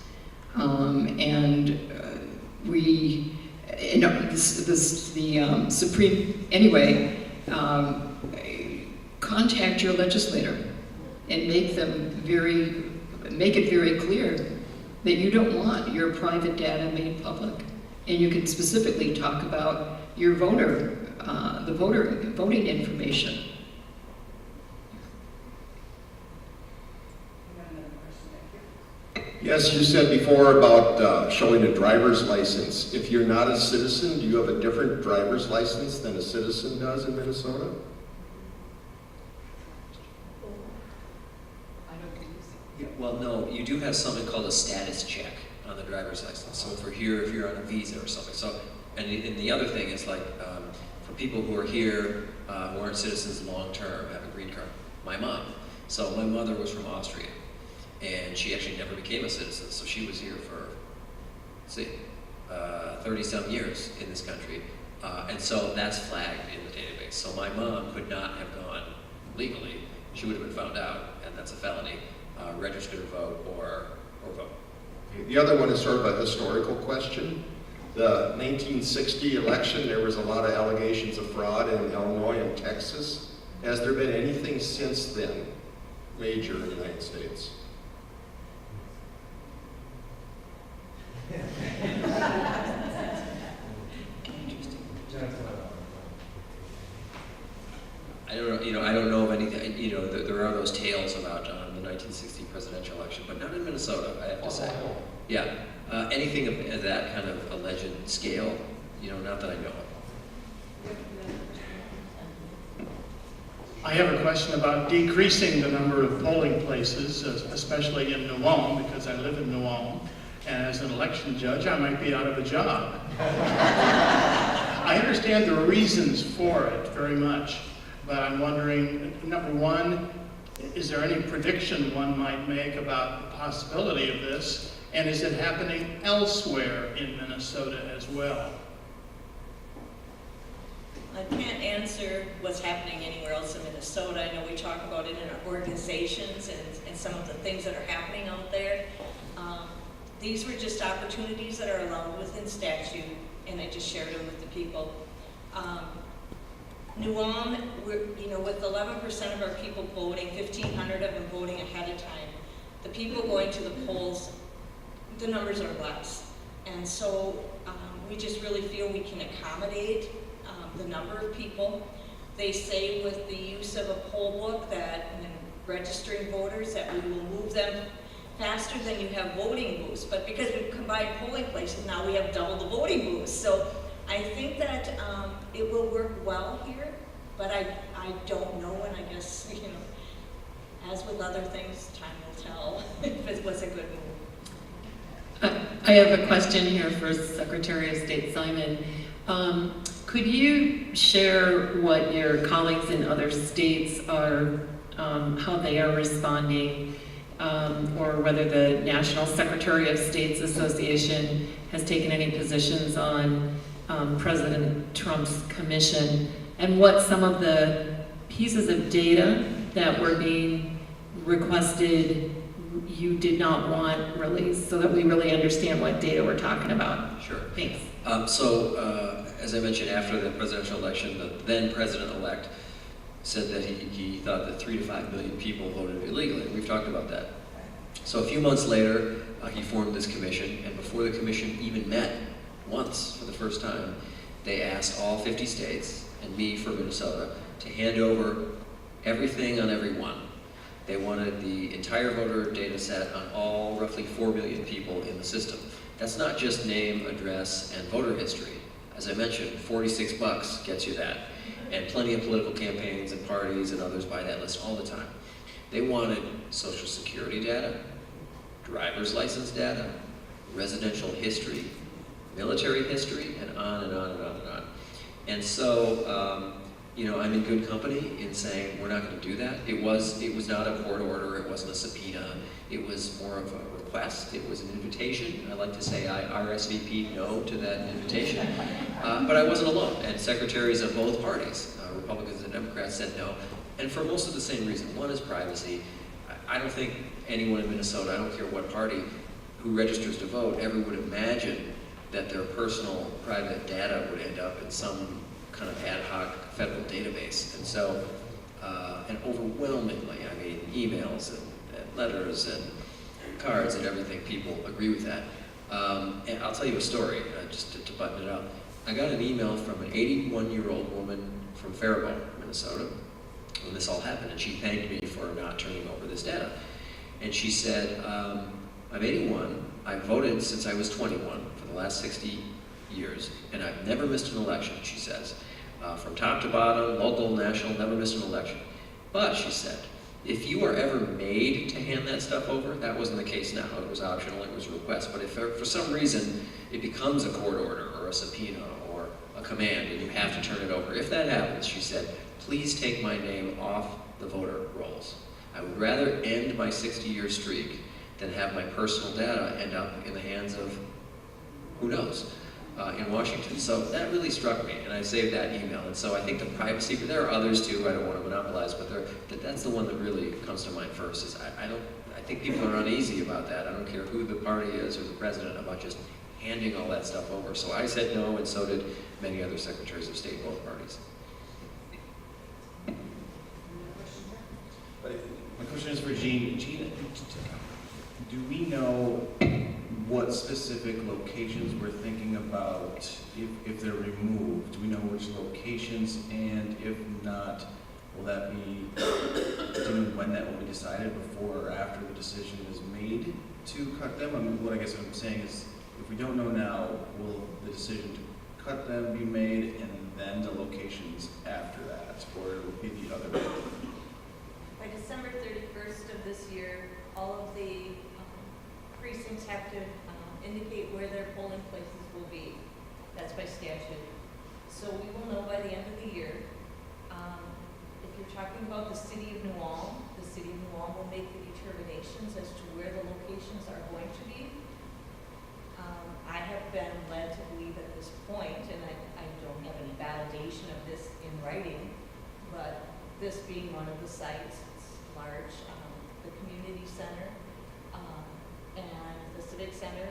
The Supreme, anyway, contact your legislator and make it very clear that you don't want your private data made public. And you can specifically talk about your voting information. Yes, you said before about showing a driver's license. If you're not a citizen, do you have a different driver's license than a citizen does in Minnesota? Yeah, well, no, you do have something called a status check on the driver's license. So if you're on a visa or something. So, and the other thing is like, for people who are here, who aren't citizens long-term, have a green card. My mom. So my mother was from Austria, and she actually never became a citizen. So she was here for, 30-some years in this country. And so that's flagged in the database. So my mom could not have gone legally. She would have been found out, and that's a felony. Register to vote or vote. The other one is sort of a historical question. The 1960 election, there was a lot of allegations of fraud in Illinois and Texas. Has there been anything since then major in the United States? I don't know. I don't know of anything. There are those tales about the 1960 presidential election, but not in Minnesota. I have to say. Yeah, anything of that kind of alleged scale. Not that I know of. I have a question about decreasing the number of polling places, especially in New Ulm, because I live in New Ulm, and as an election judge, I might be out of a job. I understand the reasons for it very much, but I'm wondering, number one, is there any prediction one might make about the possibility of this, and is it happening elsewhere in Minnesota as well? I can't answer what's happening anywhere else in Minnesota. I know we talk about it in our organizations and some of the things that are happening out there. These were just opportunities that are allowed within statute, and I just shared them with the people. New Ulm, with 11% of our people voting, 1,500 of them voting ahead of time, the people going to the polls, the numbers are less. And so we just really feel we can accommodate the number of people. They say with the use of a poll book that, and registering voters, that we will move them faster than you have voting booths. But because we've combined polling places, now we have double the voting booths. So I think that it will work well here, but I don't know, and I guess, as with other things, time will tell if it was a good move. I have a question here for Secretary of State Simon. Could you share what your colleagues in other states are, how they are responding, or whether the National Secretary of State's Association has taken any positions on President Trump's commission, and what some of the pieces of data that were being requested you did not want released, so that we really understand what data we're talking about? Sure. Thanks. As I mentioned, after the presidential election, the then president-elect said that he thought that 3 to 5 million people voted illegally. We've talked about that. So a few months later, he formed this commission, and before the commission even met once for the first time, they asked all 50 states, and me for Minnesota, to hand over everything on everyone. They wanted the entire voter data set on all roughly 4 million people in the system. That's not just name, address, and voter history. As I mentioned, $46 gets you that. And plenty of political campaigns and parties and others buy that list all the time. They wanted Social Security data, driver's license data, residential history, military history, and on and on and on and on. And so I'm in good company in saying we're not going to do that. It was not a court order. It wasn't a subpoena. It was more of a request. It was an invitation. I like to say I RSVP'd no to that invitation, but I wasn't alone. And secretaries of both parties, Republicans and Democrats, said no, and for most of the same reason. One is privacy. I don't think anyone in Minnesota, I don't care what party, who registers to vote, ever would imagine that their personal private data would end up in some kind of ad hoc federal database. And so, and overwhelmingly, I mean, emails and letters and cards and everything, people agree with that. And I'll tell you a story, just to button it up. I got an email from an 81-year-old woman from Faribault, Minnesota, when this all happened, and she thanked me for not turning over this data. And she said, I'm 81, I've voted since I was 21 for the last 60 years, and I've never missed an election, she says. From top to bottom, local, national, never missed an election. But, she said, if you are ever made to hand that stuff over, that wasn't the case now, it was optional, it was a request, but if for some reason it becomes a court order or a subpoena or a command and you have to turn it over, if that happens, she said, please take my name off the voter rolls. I would rather end my 60-year streak than have my personal data end up in the hands of who knows in Washington. So that really struck me, and I saved that email. And so I think the privacy, but there are others too, I don't want to monopolize, but that's the one that really comes to mind first. Is I think people are uneasy about that. I don't care who the party is or the president about just handing all that stuff over. So I said no, and so did many other secretaries of state, both parties. My question is for Jean. Jean, do we know what specific locations we're thinking about if they're removed? Do we know which locations, and if not, will that be, do you know when that will be decided, before or after the decision is made to cut them? I mean, what I guess I'm saying is, if we don't know now, will the decision to cut them be made and then the locations after that, or it will be the other way? By December 31st of this year, all of the precincts have to indicate where their polling places will be. That's by statute. So we will know by the end of the year. If you're talking about the city of New Ulm, the city of New Ulm will make the determinations as to where the locations are going to be. I have been led to believe at this point, and I don't have any validation of this in writing, but this being one of the sites, it's large, the community center, and the civic center,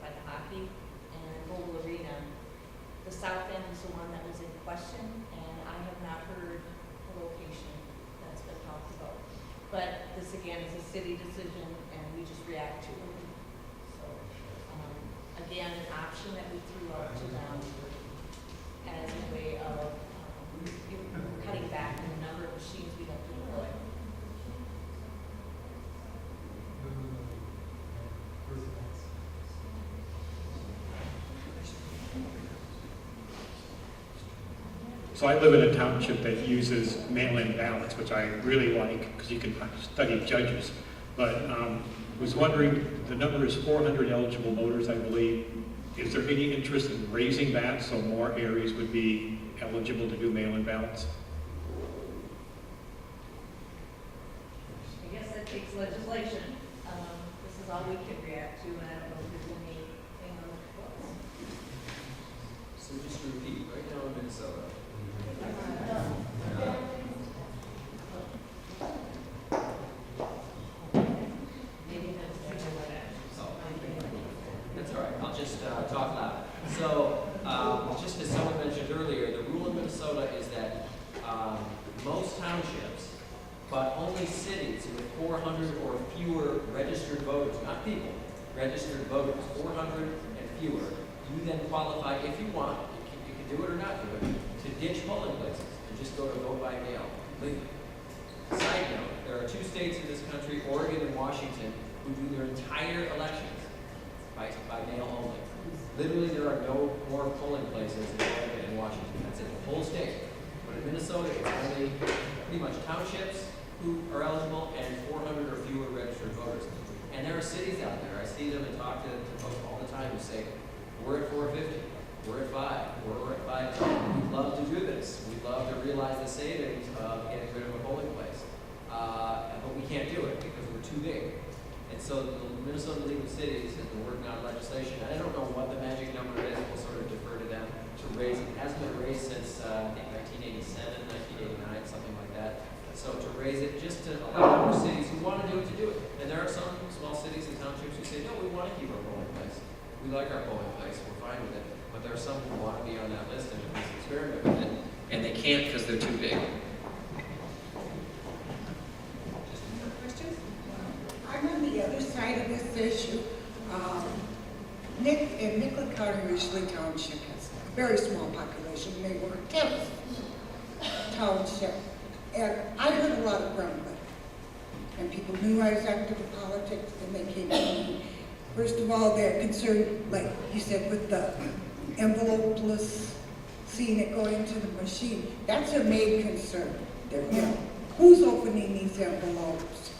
by the hockey, and Mobile Arena. The south end is the one that was in question, and I have not heard a location that's been talked about. But this again is a city decision, and we just react to it. So, again, an option that we threw out to them as a way of cutting back on the number of machines we have to deploy. So I live in a township that uses mail-in ballots, which I really like because you can study judges. But was wondering, the number is 400 eligible voters, I believe. Is there any interest in raising that so more areas would be eligible to do mail-in ballots? I guess that takes legislation. This is all we can react to, and I don't know if there's anything on the books. So just to repeat, right now in Minnesota, that's all right. I'll just talk loud. So, just as someone mentioned earlier, the rule in Minnesota is that most townships, but only cities with 400 or fewer registered voters, not people, registered voters, 400 and fewer, you then qualify, if you want, you can do it or not do it, to ditch polling places and just go to vote by mail completely. Side note, there are 2 states in this country, Oregon and Washington, who do their entire elections by mail only. Literally, there are no more polling places in Oregon and Washington. That's it, the whole state. But in Minnesota, it's only pretty much townships who are eligible and 400 or fewer registered voters. And there are cities out there, I see them and talk to folks all the time who say, we're at 450, we're at 5, we're at 5. love to do this. We'd love to realize the savings of getting rid of a polling place. But we can't do it because we're too big. And so the Minnesota League of Cities has been working on legislation. I don't know what the magic number is. We'll sort of defer to them to raise it. It hasn't been raised since, I think, 1987, 1989, something like that. So to raise it just to allow more cities who want to do it. And there are some small cities and townships who say, no, we want to keep our polling place. We like our polling place. We're fine with it. But there are some who want to be on that list and at least experiment with it. And they can't because they're too big. I'm on the other side of this issue. Nicollet County, Richley Township has a very small population. They were a 10th township. And I heard a lot of grumbling. And people knew I was active in politics, and they came to me. First of all, they're concerned, like you said, with the envelopeless, seeing it go into the machine. That's their main concern. They're, you know, who's opening these envelopes?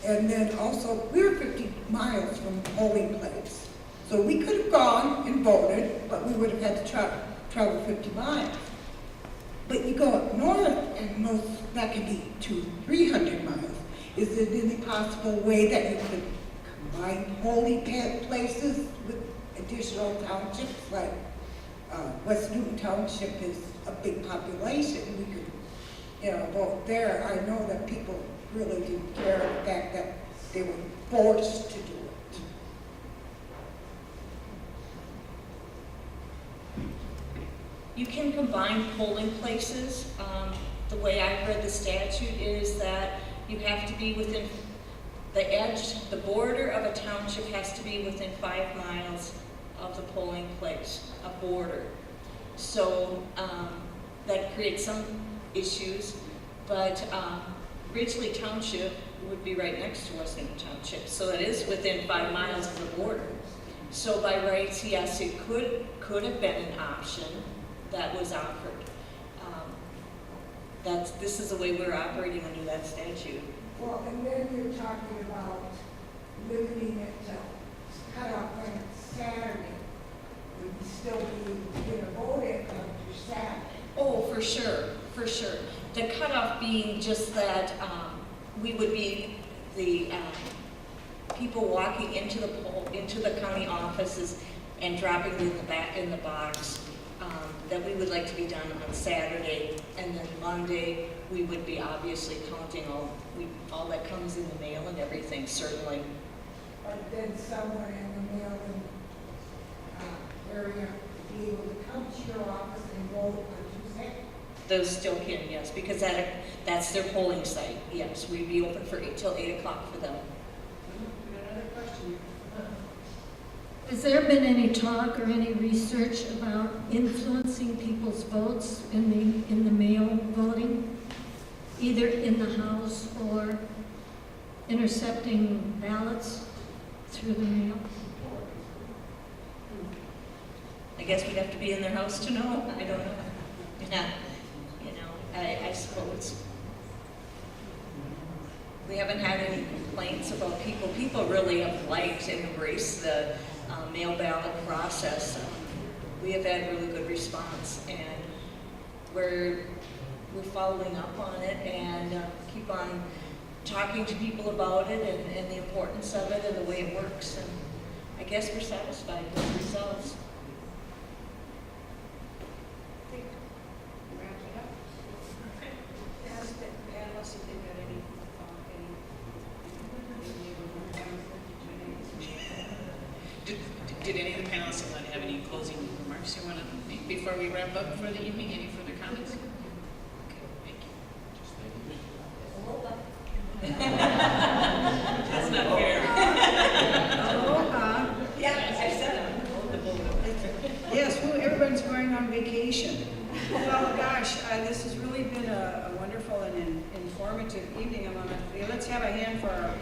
And then also, we're 50 miles from a polling place. So we could have gone and voted, but we would have had to travel 50 miles. But you go up north, and that could be 200-300 miles. Is there any possible way that you could combine polling places with additional townships? Like West Newton Township is a big population. We could, you know, vote there. I know that people really didn't care the fact that they were forced to do it. You can combine polling places. The way I've read the statute is that you have to be within the edge, the border of a township has to be within 5 miles of the polling place, a border. So that creates some issues, but Ridgely Township would be right next to West Newton Township, so it is within 5 miles of the border. So by rights, yes, it could have been an option that was offered. This is the way we're operating under that statute. Well, and then you're talking about limiting it to cut off when it's Saturday. Would you still be in a voting after Saturday? Oh, for sure. The cutoff being just that we would be the people walking into the county offices and dropping it in the box. That we would like to be done on Saturday, and then Monday we would be obviously counting all that comes in the mail and everything, certainly. But then someone in the mailing area be able to come to your office and vote on Tuesday? Those still can, yes, because that's their polling site. Yes, we'd be open till 8 o'clock for them. Another question. Has there been any talk or any research about influencing people's votes in the mail voting, either in the House or intercepting ballots through the mail? I guess we'd have to be in their house to know. I don't know. Yeah, you know, I suppose. We haven't had any complaints about people. People really have liked and embraced the mail ballot process. We have had really good response, and we're following up on it and keep on talking to people about it and the importance of it and the way it works. And I guess we're satisfied with the results. Did any of the panelists have any closing remarks you want to make before we wrap up for the evening? Any further comments? Okay, thank you. That's not fair. Aloha. Yeah, I said it. Yes, well, everyone's going on vacation. Well, gosh, this has really been a wonderful and informative evening. Let's have a hand for our